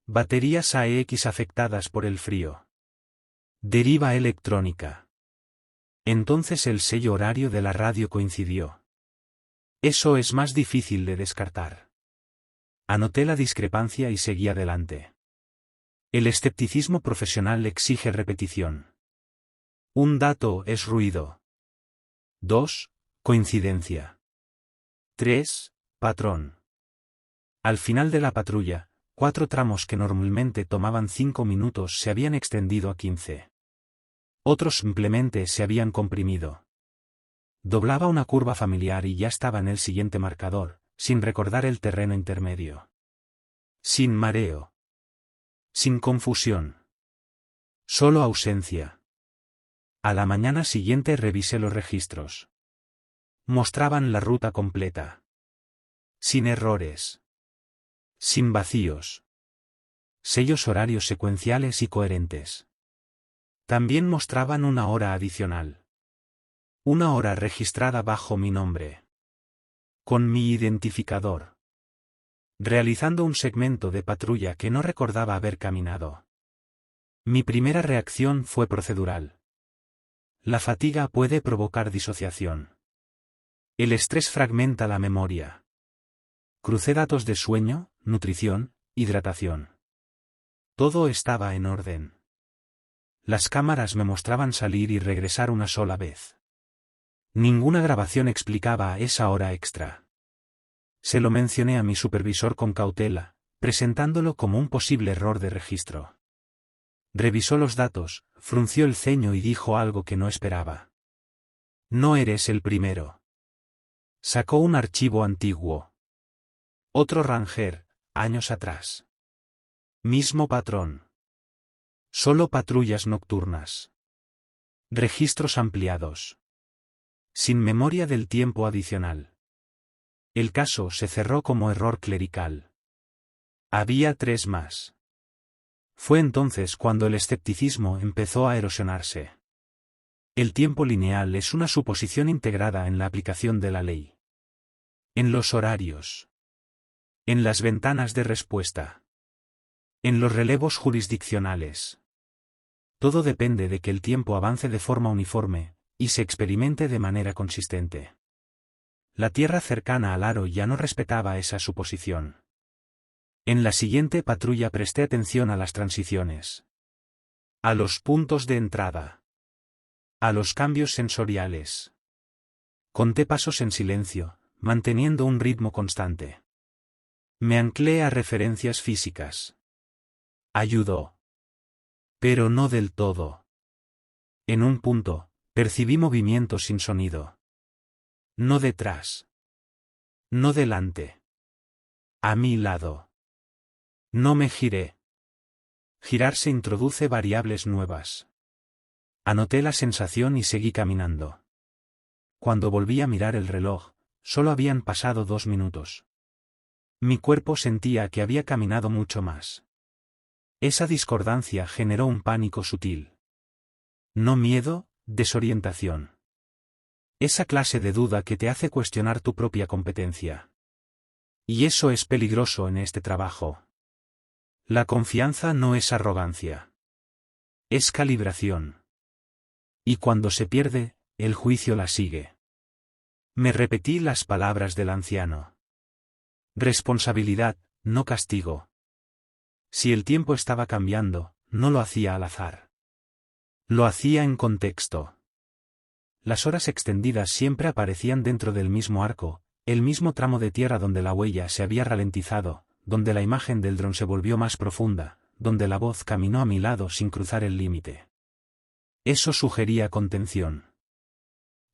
Baterías AX afectadas por el frío. Deriva electrónica. Entonces el sello horario de la radio coincidió. Eso es más difícil de descartar. Anoté la discrepancia y seguí adelante. El escepticismo profesional exige repetición. Un dato es ruido. 2. Coincidencia. 3. Patrón. Al final de la patrulla, 4 tramos que normalmente tomaban 5 minutos se habían extendido a 15. Otros simplemente se habían comprimido. Doblaba una curva familiar y ya estaba en el siguiente marcador, sin recordar el terreno intermedio. Sin mareo. Sin confusión. Solo ausencia. A la mañana siguiente revisé los registros. Mostraban la ruta completa. Sin errores. Sin vacíos. Sellos horarios secuenciales y coherentes. También mostraban una hora adicional. Una hora registrada bajo mi nombre. Con mi identificador. Realizando un segmento de patrulla que no recordaba haber caminado. Mi primera reacción fue procedural. La fatiga puede provocar disociación. El estrés fragmenta la memoria. Crucé datos de sueño, nutrición, hidratación. Todo estaba en orden. Las cámaras me mostraban salir y regresar una sola vez. Ninguna grabación explicaba esa hora extra. Se lo mencioné a mi supervisor con cautela, presentándolo como un posible error de registro. Revisó los datos, frunció el ceño y dijo algo que no esperaba. No eres el primero. Sacó un archivo antiguo. Otro Ranger, años atrás. Mismo patrón. Solo patrullas nocturnas. Registros ampliados. sin memoria del tiempo adicional. El caso se cerró como error clerical. Había 3 más. Fue entonces cuando el escepticismo empezó a erosionarse. El tiempo lineal es una suposición integrada en la aplicación de la ley. En los horarios. En las ventanas de respuesta. En los relevos jurisdiccionales. Todo depende de que el tiempo avance de forma uniforme, y se experimente de manera consistente. La Tierra cercana al aro ya no respetaba esa suposición. En la siguiente patrulla presté atención a las transiciones. A los puntos de entrada. A los cambios sensoriales. Conté pasos en silencio, manteniendo un ritmo constante. Me anclé a referencias físicas. Ayudó. Pero no del todo. En un punto, percibí movimiento sin sonido. No detrás. No delante. A mi lado. No me giré. Girarse introduce variables nuevas. Anoté la sensación y seguí caminando. Cuando volví a mirar el reloj, solo habían pasado 2 minutos. Mi cuerpo sentía que había caminado mucho más. Esa discordancia generó un pánico sutil. No miedo, desorientación. Esa clase de duda que te hace cuestionar tu propia competencia. Y eso es peligroso en este trabajo. La confianza no es arrogancia. Es calibración. Y cuando se pierde, el juicio la sigue. Me repetí las palabras del anciano. Responsabilidad, no castigo. Si el tiempo estaba cambiando, no lo hacía al azar. Lo hacía en contexto. Las horas extendidas siempre aparecían dentro del mismo arco, el mismo tramo de tierra donde la huella se había ralentizado, donde la imagen del dron se volvió más profunda, donde la voz caminó a mi lado sin cruzar el límite. Eso sugería contención.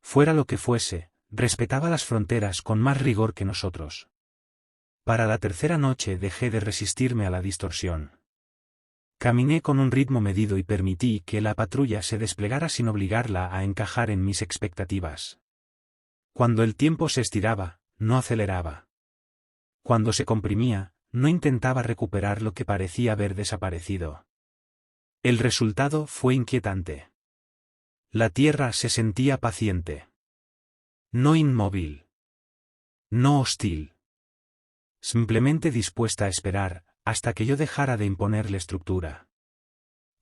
Fuera lo que fuese, respetaba las fronteras con más rigor que nosotros. Para la tercera noche dejé de resistirme a la distorsión. Caminé con un ritmo medido y permití que la patrulla se desplegara sin obligarla a encajar en mis expectativas. Cuando el tiempo se estiraba, no aceleraba. Cuando se comprimía, no intentaba recuperar lo que parecía haber desaparecido. El resultado fue inquietante. La Tierra se sentía paciente. No inmóvil. No hostil. Simplemente dispuesta a esperar, hasta que yo dejara de imponerle estructura.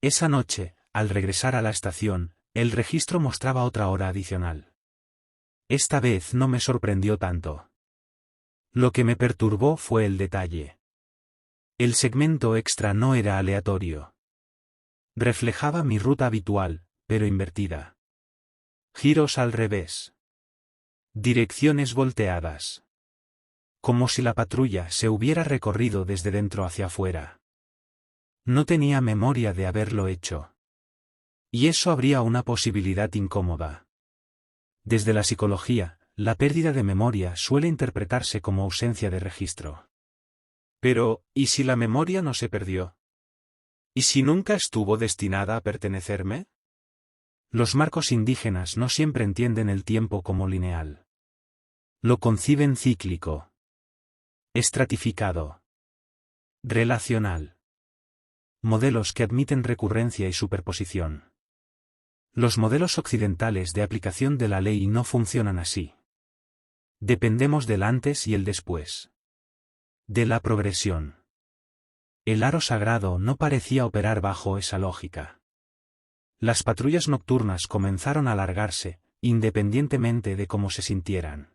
Esa noche, al regresar a la estación, el registro mostraba otra hora adicional. Esta vez no me sorprendió tanto. Lo que me perturbó fue el detalle. El segmento extra no era aleatorio. Reflejaba mi ruta habitual, pero invertida. Giros al revés. Direcciones volteadas. Como si la patrulla se hubiera recorrido desde dentro hacia afuera. No tenía memoria de haberlo hecho. Y eso habría una posibilidad incómoda. Desde la psicología, la pérdida de memoria suele interpretarse como ausencia de registro. Pero, ¿y si la memoria no se perdió? ¿Y si nunca estuvo destinada a pertenecerme? Los marcos indígenas no siempre entienden el tiempo como lineal. Lo conciben cíclico. Estratificado. Relacional. Modelos que admiten recurrencia y superposición. Los modelos occidentales de aplicación de la ley no funcionan así. Dependemos del antes y el después. De la progresión. El aro sagrado no parecía operar bajo esa lógica. Las patrullas nocturnas comenzaron a alargarse, independientemente de cómo se sintieran.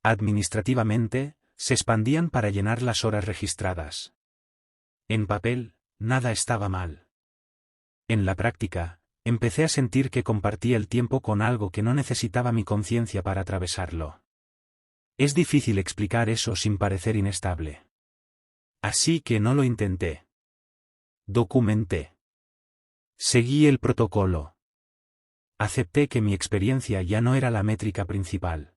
Administrativamente, se expandían para llenar las horas registradas. En papel, nada estaba mal. En la práctica, empecé a sentir que compartía el tiempo con algo que no necesitaba mi conciencia para atravesarlo. Es difícil explicar eso sin parecer inestable. Así que no lo intenté. Documenté. Seguí el protocolo. Acepté que mi experiencia ya no era la métrica principal.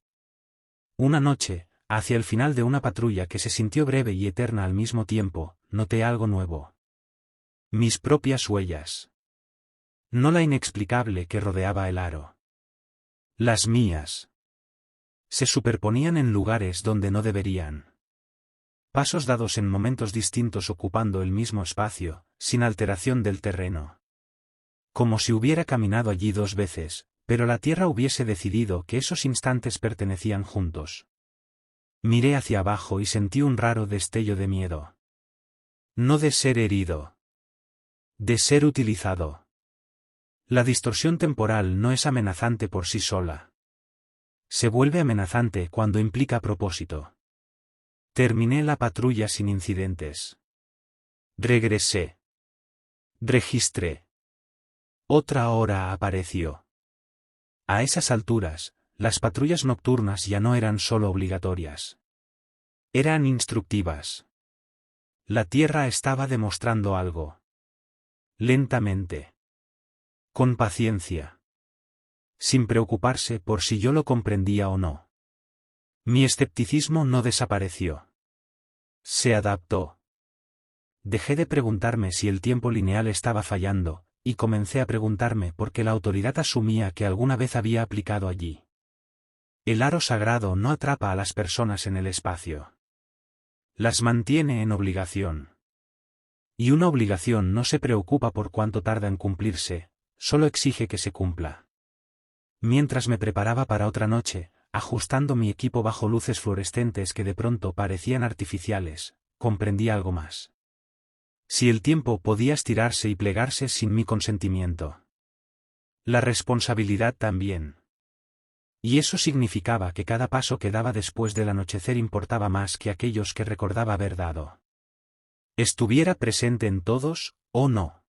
Una noche, hacia el final de una patrulla que se sintió breve y eterna al mismo tiempo, noté algo nuevo. Mis propias huellas. No la inexplicable que rodeaba el aro. Las mías. Se superponían en lugares donde no deberían. Pasos dados en momentos distintos ocupando el mismo espacio, sin alteración del terreno. Como si hubiera caminado allí 2 veces, pero la tierra hubiese decidido que esos instantes pertenecían juntos. Miré hacia abajo y sentí un raro destello de miedo. No de ser herido. De ser utilizado. La distorsión temporal no es amenazante por sí sola. Se vuelve amenazante cuando implica propósito. Terminé la patrulla sin incidentes. Regresé. Registré. Otra hora apareció. A esas alturas, las patrullas nocturnas ya no eran solo obligatorias. Eran instructivas. La Tierra estaba demostrando algo. Lentamente. Con paciencia. Sin preocuparse por si yo lo comprendía o no. Mi escepticismo no desapareció. Se adaptó. Dejé de preguntarme si el tiempo lineal estaba fallando, y comencé a preguntarme por qué la autoridad asumía que alguna vez había aplicado allí. El aro sagrado no atrapa a las personas en el espacio. Las mantiene en obligación. Y una obligación no se preocupa por cuánto tarda en cumplirse, solo exige que se cumpla. Mientras me preparaba para otra noche, ajustando mi equipo bajo luces fluorescentes que de pronto parecían artificiales, comprendí algo más. Si el tiempo podía estirarse y plegarse sin mi consentimiento. La responsabilidad también. Y eso significaba que cada paso que daba después del anochecer importaba más que aquellos que recordaba haber dado. Estuviera presente en todos, o no.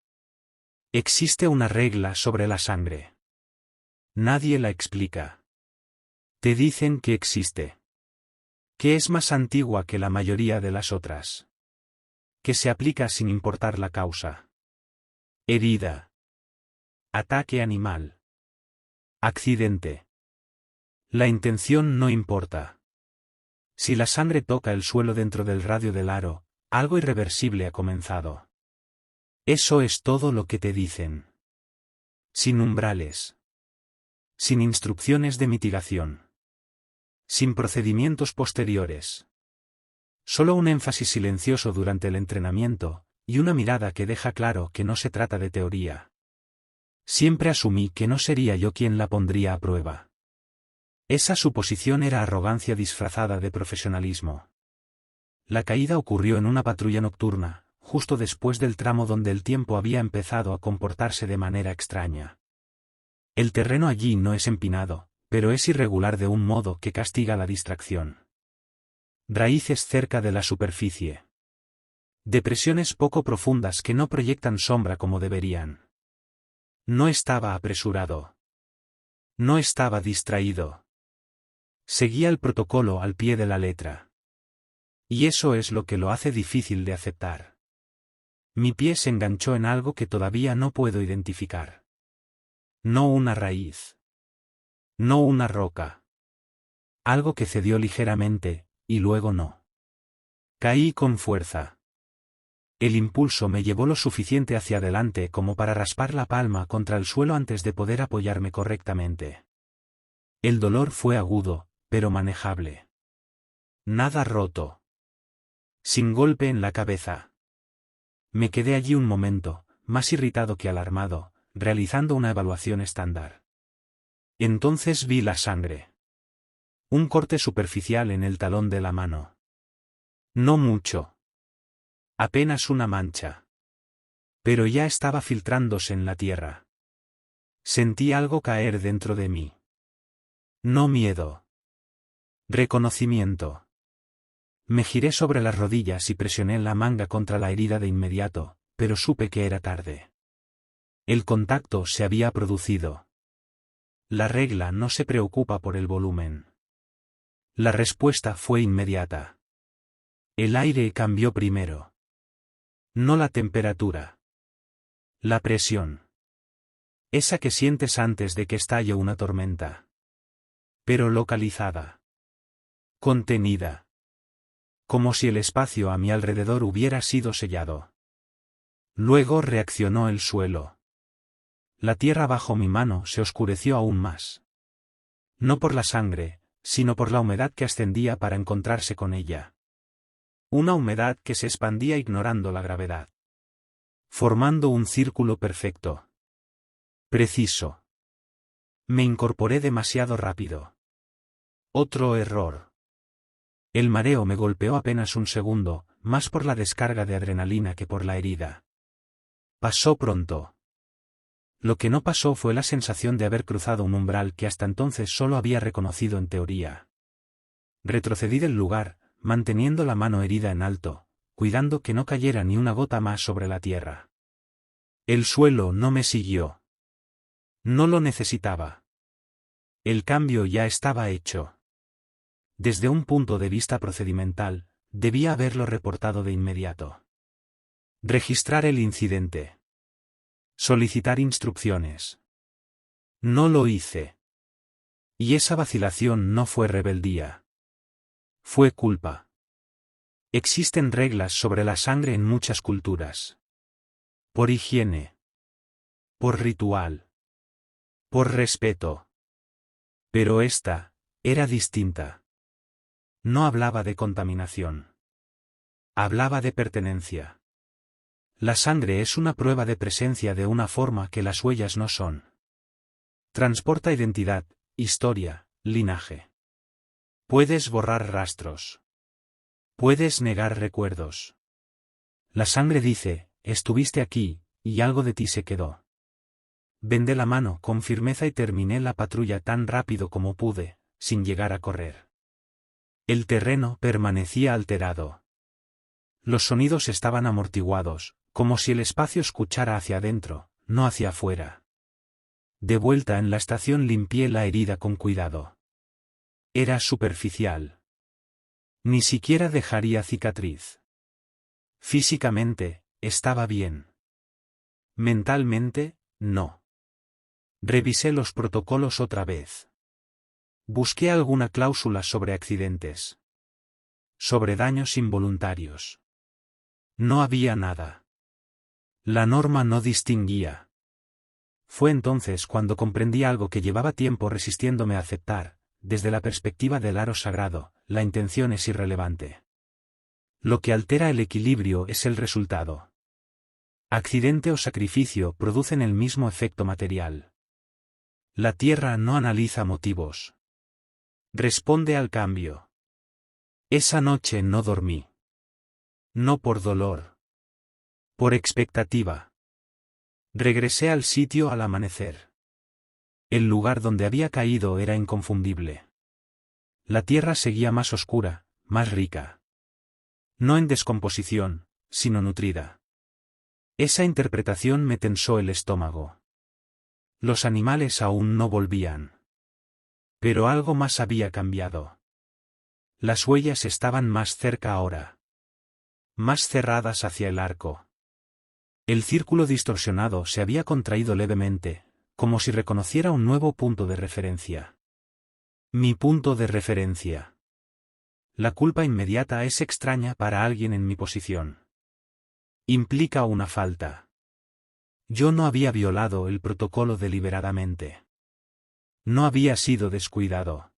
Existe una regla sobre la sangre. Nadie la explica. Te dicen que existe. Que es más antigua que la mayoría de las otras. Que se aplica sin importar la causa. Herida. Ataque animal. Accidente. La intención no importa. Si la sangre toca el suelo dentro del radio del aro, algo irreversible ha comenzado. Eso es todo lo que te dicen. Sin umbrales. Sin instrucciones de mitigación. Sin procedimientos posteriores. Solo un énfasis silencioso durante el entrenamiento, y una mirada que deja claro que no se trata de teoría. Siempre asumí que no sería yo quien la pondría a prueba. Esa suposición era arrogancia disfrazada de profesionalismo. La caída ocurrió en una patrulla nocturna, justo después del tramo donde el tiempo había empezado a comportarse de manera extraña. El terreno allí no es empinado, pero es irregular de un modo que castiga la distracción. Raíces cerca de la superficie. Depresiones poco profundas que no proyectan sombra como deberían. No estaba apresurado. No estaba distraído. Seguía el protocolo al pie de la letra. Y eso es lo que lo hace difícil de aceptar. Mi pie se enganchó en algo que todavía no puedo identificar. No una raíz. No una roca. Algo que cedió ligeramente, y luego no. Caí con fuerza. El impulso me llevó lo suficiente hacia adelante como para raspar la palma contra el suelo antes de poder apoyarme correctamente. El dolor fue agudo, pero manejable. Nada roto. Sin golpe en la cabeza. Me quedé allí un momento, más irritado que alarmado, realizando una evaluación estándar. Entonces vi la sangre. Un corte superficial en el talón de la mano. No mucho. Apenas una mancha. Pero ya estaba filtrándose en la tierra. Sentí algo caer dentro de mí. No miedo. Reconocimiento. Me giré sobre las rodillas y presioné la manga contra la herida de inmediato, pero supe que era tarde. El contacto se había producido. La regla no se preocupa por el volumen. La respuesta fue inmediata. El aire cambió primero. No la temperatura. La presión. Esa que sientes antes de que estalle una tormenta. Pero localizada. Contenida. Como si el espacio a mi alrededor hubiera sido sellado. Luego reaccionó el suelo. La tierra bajo mi mano se oscureció aún más. No por la sangre, sino por la humedad que ascendía para encontrarse con ella. Una humedad que se expandía ignorando la gravedad. Formando un círculo perfecto. Preciso. Me incorporé demasiado rápido. Otro error. El mareo me golpeó apenas un segundo, más por la descarga de adrenalina que por la herida. Pasó pronto. Lo que no pasó fue la sensación de haber cruzado un umbral que hasta entonces solo había reconocido en teoría. Retrocedí del lugar, manteniendo la mano herida en alto, cuidando que no cayera ni una gota más sobre la tierra. El suelo no me siguió. No lo necesitaba. El cambio ya estaba hecho. Desde un punto de vista procedimental, debía haberlo reportado de inmediato. Registrar el incidente. Solicitar instrucciones. No lo hice. Y esa vacilación no fue rebeldía. Fue culpa. Existen reglas sobre la sangre en muchas culturas. Por higiene. Por ritual. Por respeto. Pero esta, era distinta. No hablaba de contaminación. Hablaba de pertenencia. La sangre es una prueba de presencia de una forma que las huellas no son. Transporta identidad, historia, linaje. Puedes borrar rastros. Puedes negar recuerdos. La sangre dice, estuviste aquí, y algo de ti se quedó. Vendé la mano con firmeza y terminé la patrulla tan rápido como pude, sin llegar a correr. El terreno permanecía alterado. Los sonidos estaban amortiguados, como si el espacio escuchara hacia adentro, no hacia afuera. De vuelta en la estación limpié la herida con cuidado. Era superficial. Ni siquiera dejaría cicatriz. Físicamente, estaba bien. Mentalmente, no. Revisé los protocolos otra vez. Busqué alguna cláusula sobre accidentes. Sobre daños involuntarios. No había nada. La norma no distinguía. Fue entonces cuando comprendí algo que llevaba tiempo resistiéndome a aceptar, desde la perspectiva del aro sagrado, la intención es irrelevante. Lo que altera el equilibrio es el resultado. Accidente o sacrificio producen el mismo efecto material. La tierra no analiza motivos. Responde al cambio. Esa noche no dormí. No por dolor. Por expectativa. Regresé al sitio al amanecer. El lugar donde había caído era inconfundible. La tierra seguía más oscura, más rica. No en descomposición, sino nutrida. Esa interpretación me tensó el estómago. Los animales aún no volvían. Pero algo más había cambiado. Las huellas estaban más cerca ahora. Más cerradas hacia el arco. El círculo distorsionado se había contraído levemente, como si reconociera un nuevo punto de referencia. Mi punto de referencia. La culpa inmediata es extraña para alguien en mi posición. Implica una falta. Yo no había violado el protocolo deliberadamente. No había sido descuidado.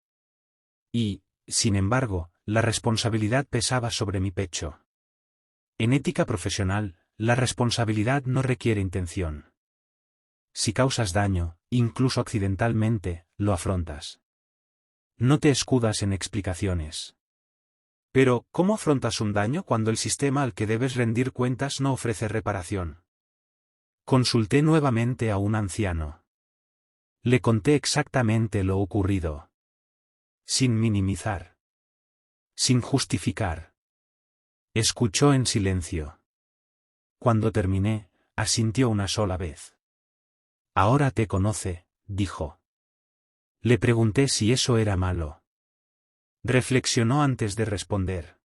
Y, sin embargo, la responsabilidad pesaba sobre mi pecho. En ética profesional, la responsabilidad no requiere intención. Si causas daño, incluso accidentalmente, lo afrontas. No te escudas en explicaciones. Pero, ¿cómo afrontas un daño cuando el sistema al que debes rendir cuentas no ofrece reparación? Consulté nuevamente a un anciano. Le conté exactamente lo ocurrido. Sin minimizar. Sin justificar. Escuchó en silencio. Cuando terminé, asintió una sola vez. Ahora te conoce, dijo. Le pregunté si eso era malo. Reflexionó antes de responder.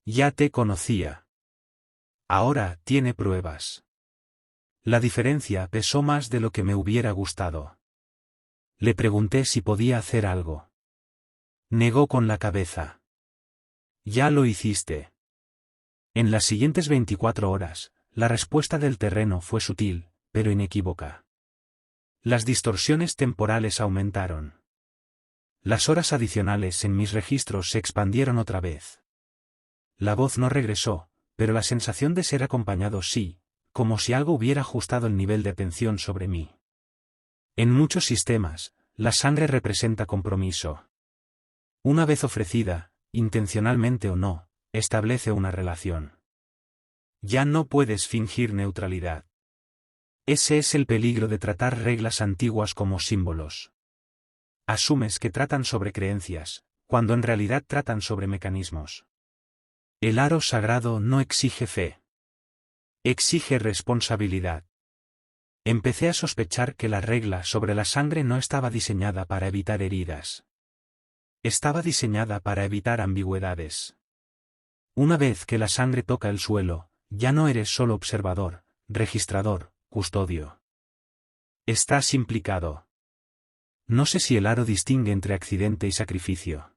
Ya te conocía. Ahora tiene pruebas. La diferencia pesó más de lo que me hubiera gustado. Le pregunté si podía hacer algo. Negó con la cabeza. Ya lo hiciste. En las siguientes 24 horas, la respuesta del terreno fue sutil, pero inequívoca. Las distorsiones temporales aumentaron. Las horas adicionales en mis registros se expandieron otra vez. La voz no regresó, pero la sensación de ser acompañado sí, como si algo hubiera ajustado el nivel de atención sobre mí. En muchos sistemas, la sangre representa compromiso. Una vez ofrecida, intencionalmente o no, establece una relación. Ya no puedes fingir neutralidad. Ese es el peligro de tratar reglas antiguas como símbolos. Asumes que tratan sobre creencias, cuando en realidad tratan sobre mecanismos. El aro sagrado no exige fe. Exige responsabilidad. Empecé a sospechar que la regla sobre la sangre no estaba diseñada para evitar heridas. Estaba diseñada para evitar ambigüedades. Una vez que la sangre toca el suelo, ya no eres solo observador, registrador, custodio. Estás implicado. No sé si el aro distingue entre accidente y sacrificio.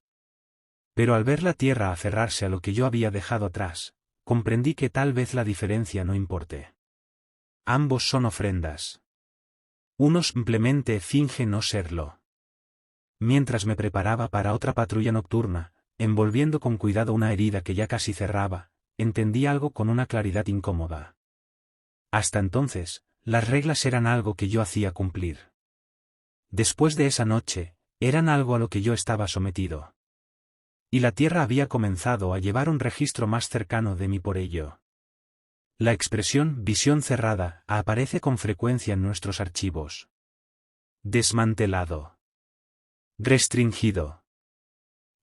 Pero al ver la tierra aferrarse a lo que yo había dejado atrás, comprendí que tal vez la diferencia no importe. Ambos son ofrendas. Uno simplemente finge no serlo. Mientras me preparaba para otra patrulla nocturna, envolviendo con cuidado una herida que ya casi cerraba, entendí algo con una claridad incómoda. Hasta entonces, las reglas eran algo que yo hacía cumplir. Después de esa noche, eran algo a lo que yo estaba sometido. Y la tierra había comenzado a llevar un registro más cercano de mí por ello. La expresión visión cerrada aparece con frecuencia en nuestros archivos. Desmantelado. Restringido.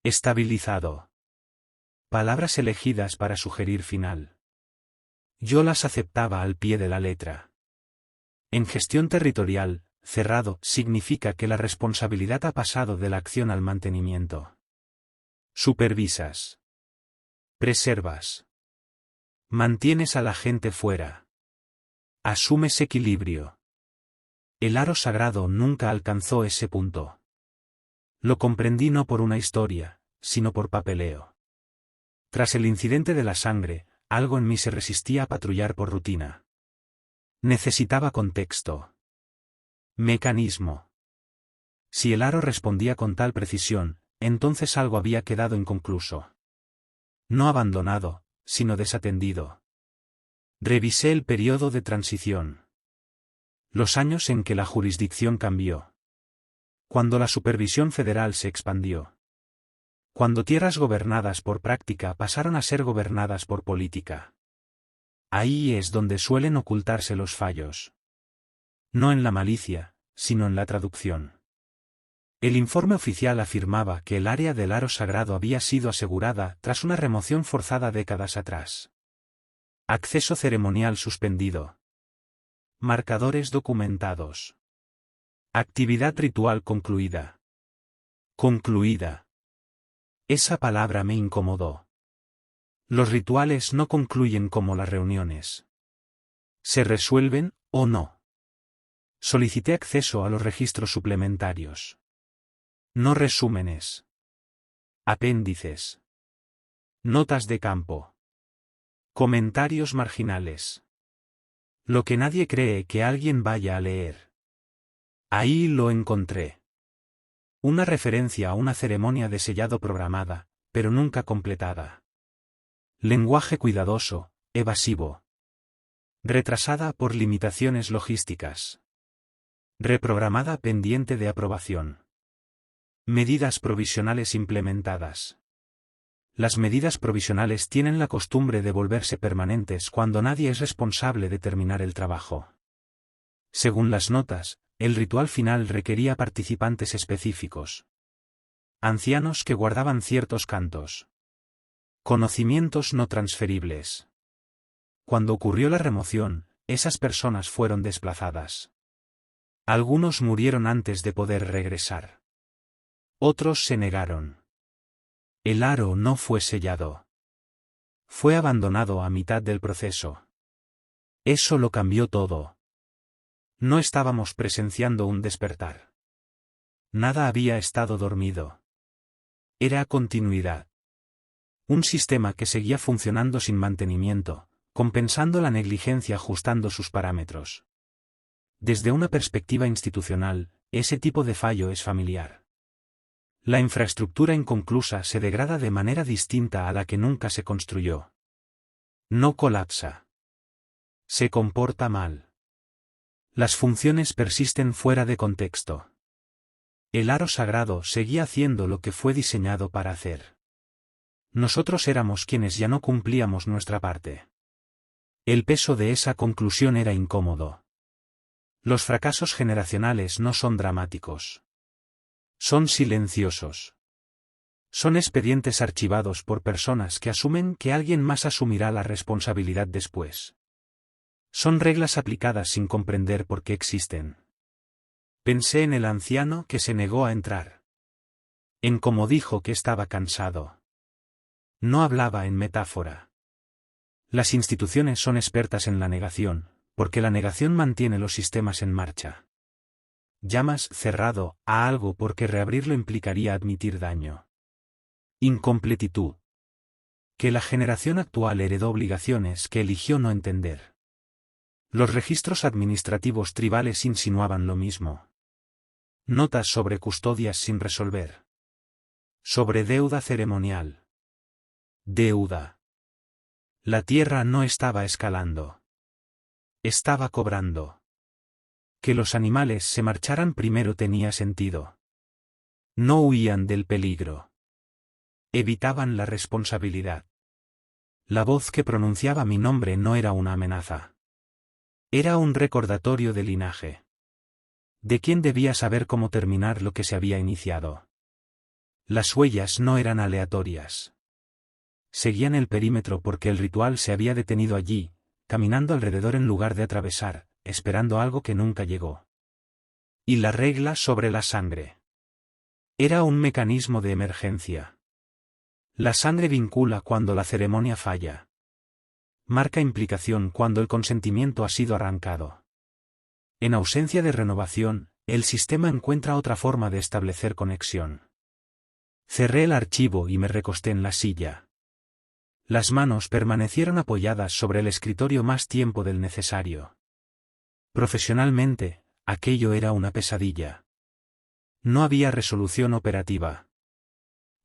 Estabilizado. Palabras elegidas para sugerir final. Yo las aceptaba al pie de la letra. En gestión territorial, cerrado significa que la responsabilidad ha pasado de la acción al mantenimiento. Supervisas. Preservas. Mantienes a la gente fuera. Asumes equilibrio. El aro sagrado nunca alcanzó ese punto. Lo comprendí no por una historia, sino por papeleo. Tras el incidente de la sangre, algo en mí se resistía a patrullar por rutina. Necesitaba contexto. Mecanismo. Si el aro respondía con tal precisión, entonces algo había quedado inconcluso. No abandonado, sino desatendido. Revisé el periodo de transición. Los años en que la jurisdicción cambió. Cuando la supervisión federal se expandió. Cuando tierras gobernadas por práctica pasaron a ser gobernadas por política. Ahí es donde suelen ocultarse los fallos. No en la malicia, sino en la traducción. El informe oficial afirmaba que el área del aro sagrado había sido asegurada tras una remoción forzada décadas atrás. Acceso ceremonial suspendido. Marcadores documentados. Actividad ritual concluida. Concluida. Esa palabra me incomodó. Los rituales no concluyen como las reuniones. ¿Se resuelven o no? Solicité acceso a los registros suplementarios. No resúmenes. Apéndices. Notas de campo. Comentarios marginales. Lo que nadie cree que alguien vaya a leer. Ahí lo encontré. Una referencia a una ceremonia de sellado programada, pero nunca completada. Lenguaje cuidadoso, evasivo. Retrasada por limitaciones logísticas. Reprogramada pendiente de aprobación. Medidas provisionales implementadas. Las medidas provisionales tienen la costumbre de volverse permanentes cuando nadie es responsable de terminar el trabajo. Según las notas, el ritual final requería participantes específicos. Ancianos que guardaban ciertos cantos. Conocimientos no transferibles. Cuando ocurrió la remoción, esas personas fueron desplazadas. Algunos murieron antes de poder regresar. Otros se negaron. El aro no fue sellado. Fue abandonado a mitad del proceso. Eso lo cambió todo. No estábamos presenciando un despertar. Nada había estado dormido. Era continuidad. Un sistema que seguía funcionando sin mantenimiento, compensando la negligencia ajustando sus parámetros. Desde una perspectiva institucional, ese tipo de fallo es familiar. La infraestructura inconclusa se degrada de manera distinta a la que nunca se construyó. No colapsa. Se comporta mal. Las funciones persisten fuera de contexto. El aro sagrado seguía haciendo lo que fue diseñado para hacer. Nosotros éramos quienes ya no cumplíamos nuestra parte. El peso de esa conclusión era incómodo. Los fracasos generacionales no son dramáticos. Son silenciosos. Son expedientes archivados por personas que asumen que alguien más asumirá la responsabilidad después. Son reglas aplicadas sin comprender por qué existen. Pensé en el anciano que se negó a entrar. En cómo dijo que estaba cansado. No hablaba en metáfora. Las instituciones son expertas en la negación, porque la negación mantiene los sistemas en marcha. Llamas cerrado a algo porque reabrirlo implicaría admitir daño. Incompletitud. Que la generación actual heredó obligaciones que eligió no entender. Los registros administrativos tribales insinuaban lo mismo. Notas sobre custodias sin resolver. Sobre deuda ceremonial. Deuda. La tierra no estaba escalando. Estaba cobrando. Que los animales se marcharan primero tenía sentido. No huían del peligro. Evitaban la responsabilidad. La voz que pronunciaba mi nombre no era una amenaza. Era un recordatorio de linaje. ¿De quién debía saber cómo terminar lo que se había iniciado? Las huellas no eran aleatorias. Seguían el perímetro porque el ritual se había detenido allí, caminando alrededor en lugar de atravesar, esperando algo que nunca llegó. Y la regla sobre la sangre. Era un mecanismo de emergencia. La sangre vincula cuando la ceremonia falla. Marca implicación cuando el consentimiento ha sido arrancado. En ausencia de renovación, el sistema encuentra otra forma de establecer conexión. Cerré el archivo y me recosté en la silla. Las manos permanecieron apoyadas sobre el escritorio más tiempo del necesario. Profesionalmente, aquello era una pesadilla. No había resolución operativa.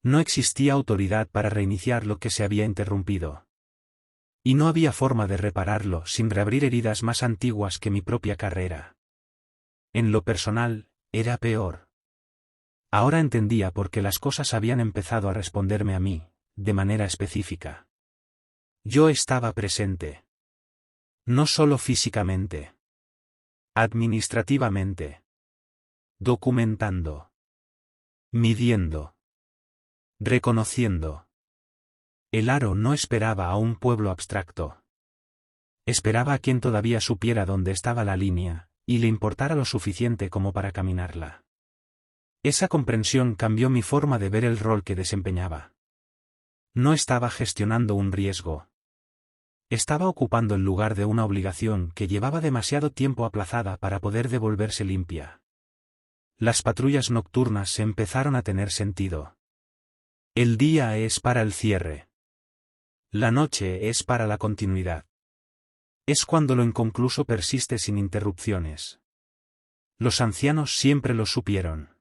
No existía autoridad para reiniciar lo que se había interrumpido. Y no había forma de repararlo sin reabrir heridas más antiguas que mi propia carrera. En lo personal, era peor. Ahora entendía por qué las cosas habían empezado a responderme a mí, de manera específica. Yo estaba presente. No solo físicamente. Administrativamente. Documentando. Midiendo. Reconociendo. El aro no esperaba a un pueblo abstracto. Esperaba a quien todavía supiera dónde estaba la línea, y le importara lo suficiente como para caminarla. Esa comprensión cambió mi forma de ver el rol que desempeñaba. No estaba gestionando un riesgo. Estaba ocupando el lugar de una obligación que llevaba demasiado tiempo aplazada para poder devolverse limpia. Las patrullas nocturnas empezaron a tener sentido. El día es para el cierre. La noche es para la continuidad. Es cuando lo inconcluso persiste sin interrupciones. Los ancianos siempre lo supieron.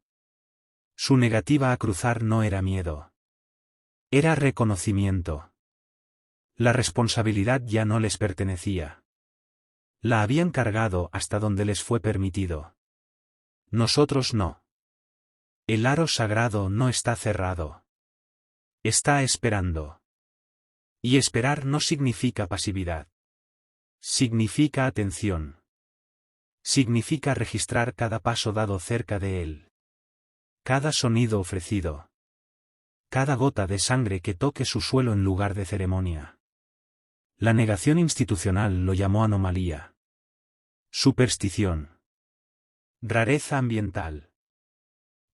Su negativa a cruzar no era miedo. Era reconocimiento. La responsabilidad ya no les pertenecía. La habían cargado hasta donde les fue permitido. Nosotros no. El aro sagrado no está cerrado. Está esperando. Y esperar no significa pasividad. Significa atención. Significa registrar cada paso dado cerca de él. Cada sonido ofrecido. Cada gota de sangre que toque su suelo en lugar de ceremonia. La negación institucional lo llamó anomalía. Superstición. Rareza ambiental.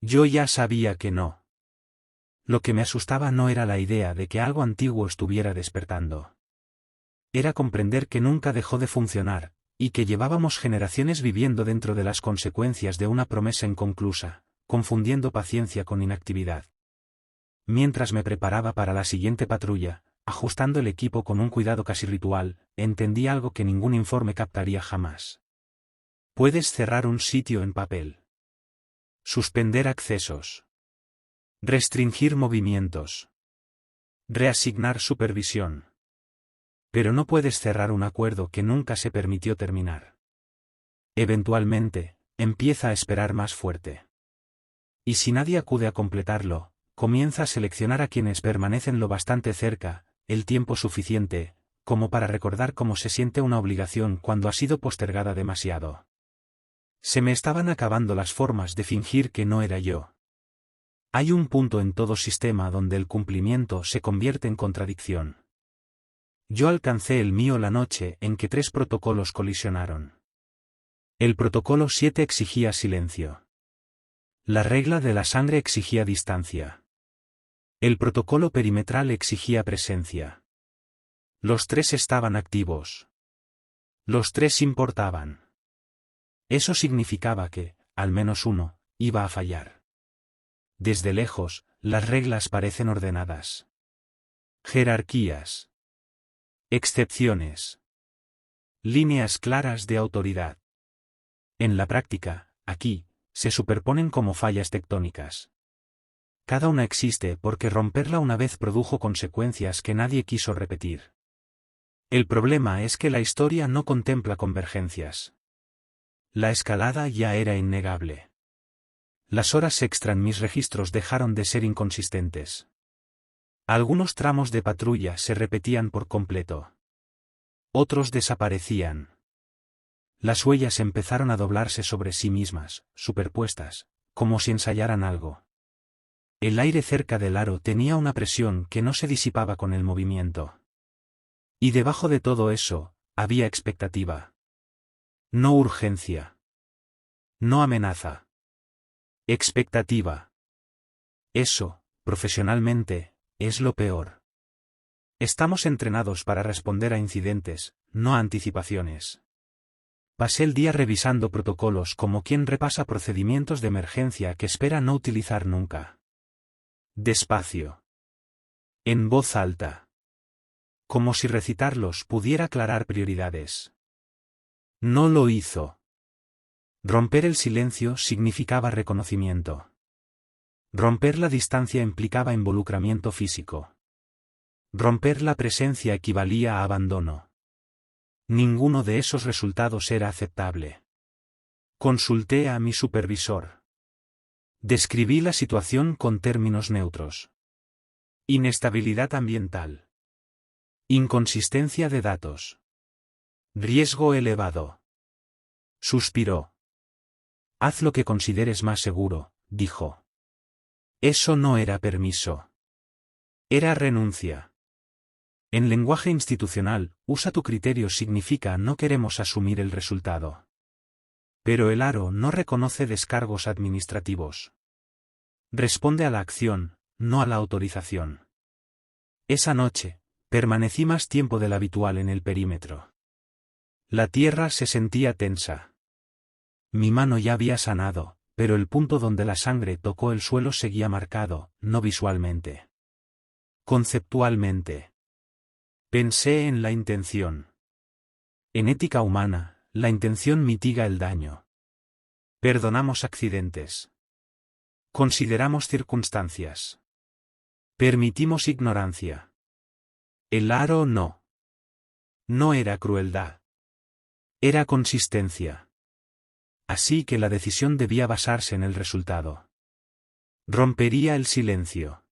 Yo ya sabía que no. Lo que me asustaba no era la idea de que algo antiguo estuviera despertando. Era comprender que nunca dejó de funcionar, y que llevábamos generaciones viviendo dentro de las consecuencias de una promesa inconclusa, confundiendo paciencia con inactividad. Mientras me preparaba para la siguiente patrulla, ajustando el equipo con un cuidado casi ritual, entendí algo que ningún informe captaría jamás. Puedes cerrar un sitio en papel. Suspender accesos. Restringir movimientos. Reasignar supervisión. Pero no puedes cerrar un acuerdo que nunca se permitió terminar. Eventualmente, empieza a esperar más fuerte. Y si nadie acude a completarlo, comienza a seleccionar a quienes permanecen lo bastante cerca, el tiempo suficiente, como para recordar cómo se siente una obligación cuando ha sido postergada demasiado. Se me estaban acabando las formas de fingir que no era yo. Hay un punto en todo sistema donde el cumplimiento se convierte en contradicción. Yo alcancé el mío la noche en que 3 protocolos colisionaron. El protocolo 7 exigía silencio. La regla de la sangre exigía distancia. El protocolo perimetral exigía presencia. Los 3 estaban activos. Los 3 importaban. Eso significaba que, al menos uno, iba a fallar. Desde lejos, las reglas parecen ordenadas. Jerarquías. Excepciones. Líneas claras de autoridad. En la práctica, aquí, se superponen como fallas tectónicas. Cada una existe porque romperla una vez produjo consecuencias que nadie quiso repetir. El problema es que la historia no contempla convergencias. La escalada ya era innegable. Las horas extra en mis registros dejaron de ser inconsistentes. Algunos tramos de patrulla se repetían por completo. Otros desaparecían. Las huellas empezaron a doblarse sobre sí mismas, superpuestas, como si ensayaran algo. El aire cerca del aro tenía una presión que no se disipaba con el movimiento. Y debajo de todo eso, había expectativa. No urgencia. No amenaza. Expectativa. Eso, profesionalmente, es lo peor. Estamos entrenados para responder a incidentes, no a anticipaciones. Pasé el día revisando protocolos como quien repasa procedimientos de emergencia que espera no utilizar nunca. Despacio. En voz alta. Como si recitarlos pudiera aclarar prioridades. No lo hizo. Romper el silencio significaba reconocimiento. Romper la distancia implicaba involucramiento físico. Romper la presencia equivalía a abandono. Ninguno de esos resultados era aceptable. Consulté a mi supervisor. Describí la situación con términos neutros. Inestabilidad ambiental. Inconsistencia de datos. Riesgo elevado. Suspiró. Haz lo que consideres más seguro, dijo. Eso no era permiso. Era renuncia. En lenguaje institucional, usa tu criterio significa no queremos asumir el resultado. Pero el aro no reconoce descargos administrativos. Responde a la acción, no a la autorización. Esa noche, permanecí más tiempo del habitual en el perímetro. La tierra se sentía tensa. Mi mano ya había sanado, pero el punto donde la sangre tocó el suelo seguía marcado, no visualmente. Conceptualmente. Pensé en la intención. En ética humana, la intención mitiga el daño. Perdonamos accidentes. Consideramos circunstancias. Permitimos ignorancia. El aro no. No era crueldad. Era consistencia. Así que la decisión debía basarse en el resultado. Rompería el silencio.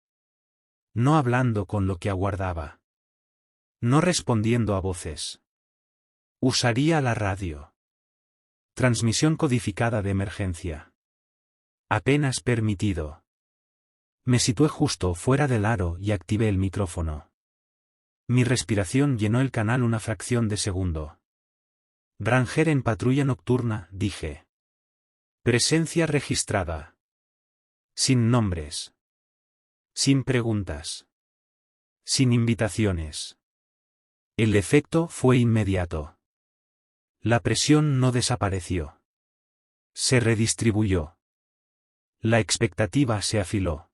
No hablando con lo que aguardaba. No respondiendo a voces. Usaría la radio. Transmisión codificada de emergencia. Apenas permitido. Me situé justo fuera del aro y activé el micrófono. Mi respiración llenó el canal una fracción de segundo. Ranger en patrulla nocturna, dije. Presencia registrada. Sin nombres. Sin preguntas. Sin invitaciones. El efecto fue inmediato. La presión no desapareció. Se redistribuyó. La expectativa se afiló.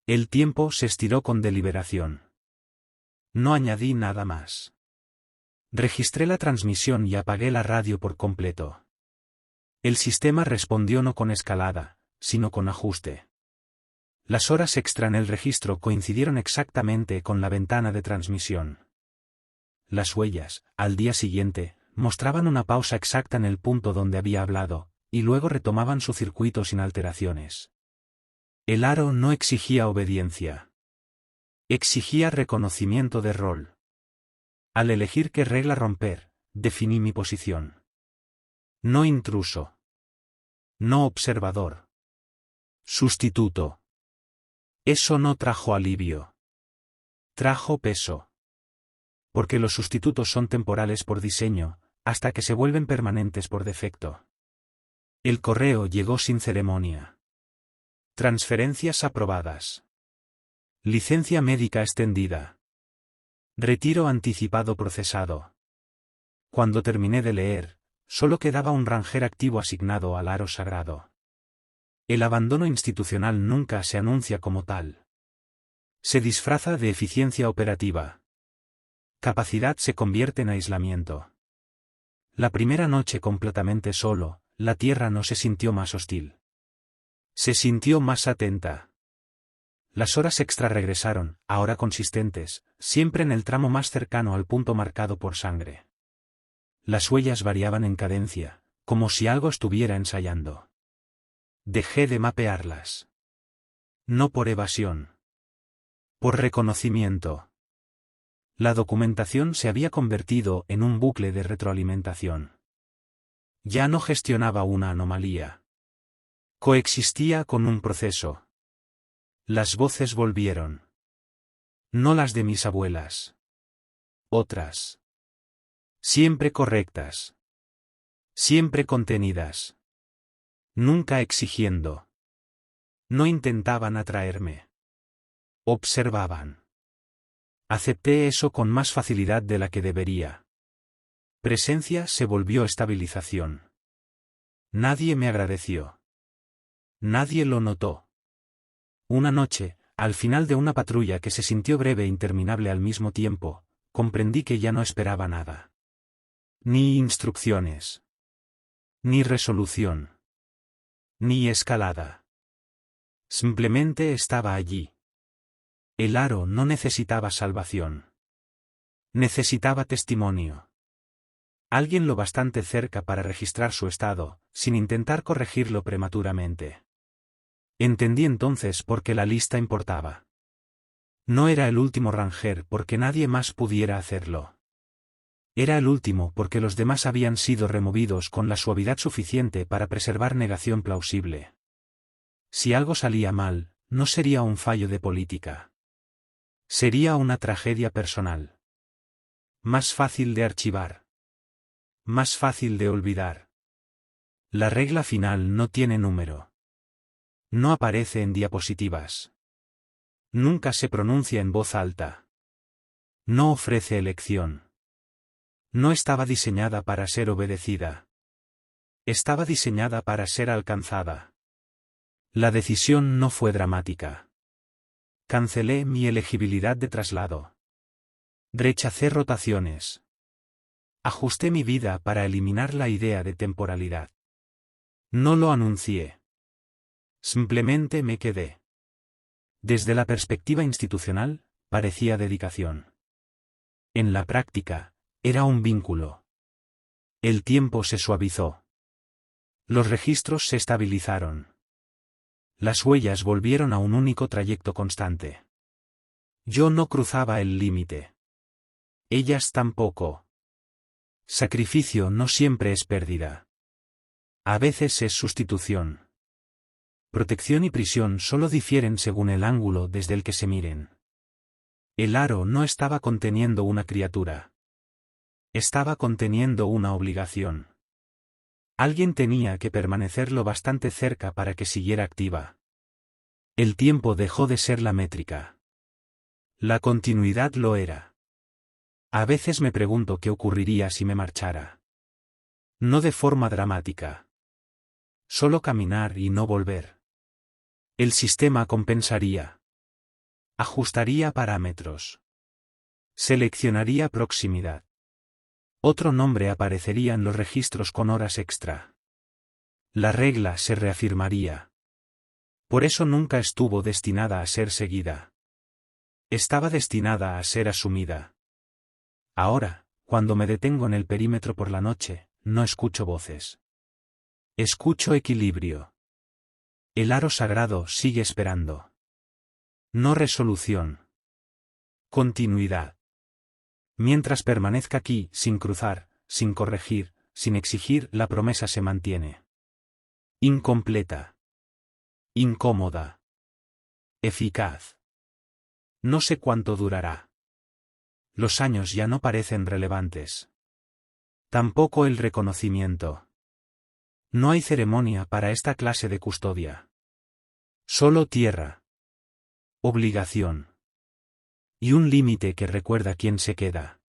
El tiempo se estiró con deliberación. No añadí nada más. Registré la transmisión y apagué la radio por completo. El sistema respondió no con escalada, sino con ajuste. Las horas extra en el registro coincidieron exactamente con la ventana de transmisión. Las huellas, al día siguiente, mostraban una pausa exacta en el punto donde había hablado, y luego retomaban su circuito sin alteraciones. El aro no exigía obediencia. Exigía reconocimiento de rol. Al elegir qué regla romper, definí mi posición. No intruso. No observador. Sustituto. Eso no trajo alivio. Trajo peso. Porque los sustitutos son temporales por diseño, hasta que se vuelven permanentes por defecto. El correo llegó sin ceremonia. Transferencias aprobadas. Licencia médica extendida. Retiro anticipado procesado. Cuando terminé de leer, solo quedaba un ranger activo asignado al aro sagrado. El abandono institucional nunca se anuncia como tal. Se disfraza de eficiencia operativa. Capacidad se convierte en aislamiento. La primera noche completamente solo, la tierra no se sintió más hostil. Se sintió más atenta. Las horas extra regresaron, ahora consistentes, siempre en el tramo más cercano al punto marcado por sangre. Las huellas variaban en cadencia, como si algo estuviera ensayando. Dejé de mapearlas. No por evasión. Por reconocimiento. La documentación se había convertido en un bucle de retroalimentación. Ya no gestionaba una anomalía. Coexistía con un proceso. Las voces volvieron. No las de mis abuelas. Otras. Siempre correctas. Siempre contenidas. Nunca exigiendo. No intentaban atraerme. Observaban. Acepté eso con más facilidad de la que debería. Presencia se volvió estabilización. Nadie me agradeció. Nadie lo notó. Una noche, al final de una patrulla que se sintió breve e interminable al mismo tiempo, comprendí que ya no esperaba nada. Ni instrucciones. Ni resolución. Ni escalada. Simplemente estaba allí. El aro no necesitaba salvación. Necesitaba testimonio. Alguien lo bastante cerca para registrar su estado, sin intentar corregirlo prematuramente. Entendí entonces por qué la lista importaba. No era el último ranger porque nadie más pudiera hacerlo. Era el último porque los demás habían sido removidos con la suavidad suficiente para preservar negación plausible. Si algo salía mal, no sería un fallo de política. Sería una tragedia personal. Más fácil de archivar. Más fácil de olvidar. La regla final no tiene número. No aparece en diapositivas. Nunca se pronuncia en voz alta. No ofrece elección. No estaba diseñada para ser obedecida. Estaba diseñada para ser alcanzada. La decisión no fue dramática. Cancelé mi elegibilidad de traslado. Rechacé rotaciones. Ajusté mi vida para eliminar la idea de temporalidad. No lo anuncié. Simplemente me quedé. Desde la perspectiva institucional, parecía dedicación. En la práctica, era un vínculo. El tiempo se suavizó. Los registros se estabilizaron. Las huellas volvieron a un único trayecto constante. Yo no cruzaba el límite. Ellas tampoco. Sacrificio no siempre es pérdida. A veces es sustitución. Protección y prisión solo difieren según el ángulo desde el que se miren. El aro no estaba conteniendo una criatura. Estaba conteniendo una obligación. Alguien tenía que permanecer lo bastante cerca para que siguiera activa. El tiempo dejó de ser la métrica. La continuidad lo era. A veces me pregunto qué ocurriría si me marchara. No de forma dramática. Solo caminar y no volver. El sistema compensaría. Ajustaría parámetros. Seleccionaría proximidad. Otro nombre aparecería en los registros con horas extra. La regla se reafirmaría. Por eso nunca estuvo destinada a ser seguida. Estaba destinada a ser asumida. Ahora, cuando me detengo en el perímetro por la noche, no escucho voces. Escucho equilibrio. El aro sagrado sigue esperando. No resolución. Continuidad. Mientras permanezca aquí, sin cruzar, sin corregir, sin exigir, la promesa se mantiene. Incompleta. Incómoda. Eficaz. No sé cuánto durará. Los años ya no parecen relevantes. Tampoco el reconocimiento. No hay ceremonia para esta clase de custodia. Solo tierra. Obligación. Y un límite que recuerda quién se queda.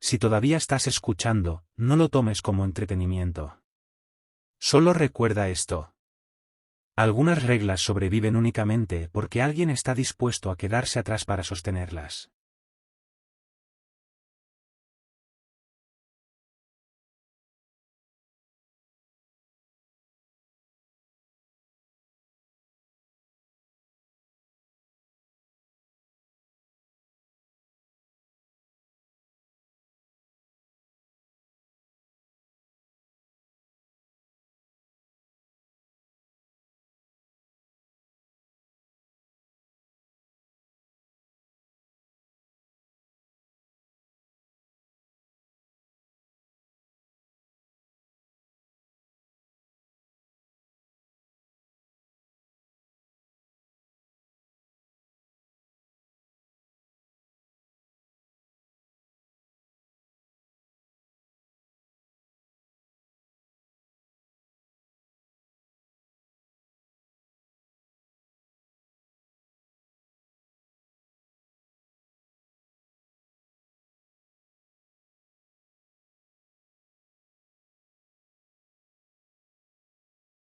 Si todavía estás escuchando, no lo tomes como entretenimiento. Solo recuerda esto. Algunas reglas sobreviven únicamente porque alguien está dispuesto a quedarse atrás para sostenerlas.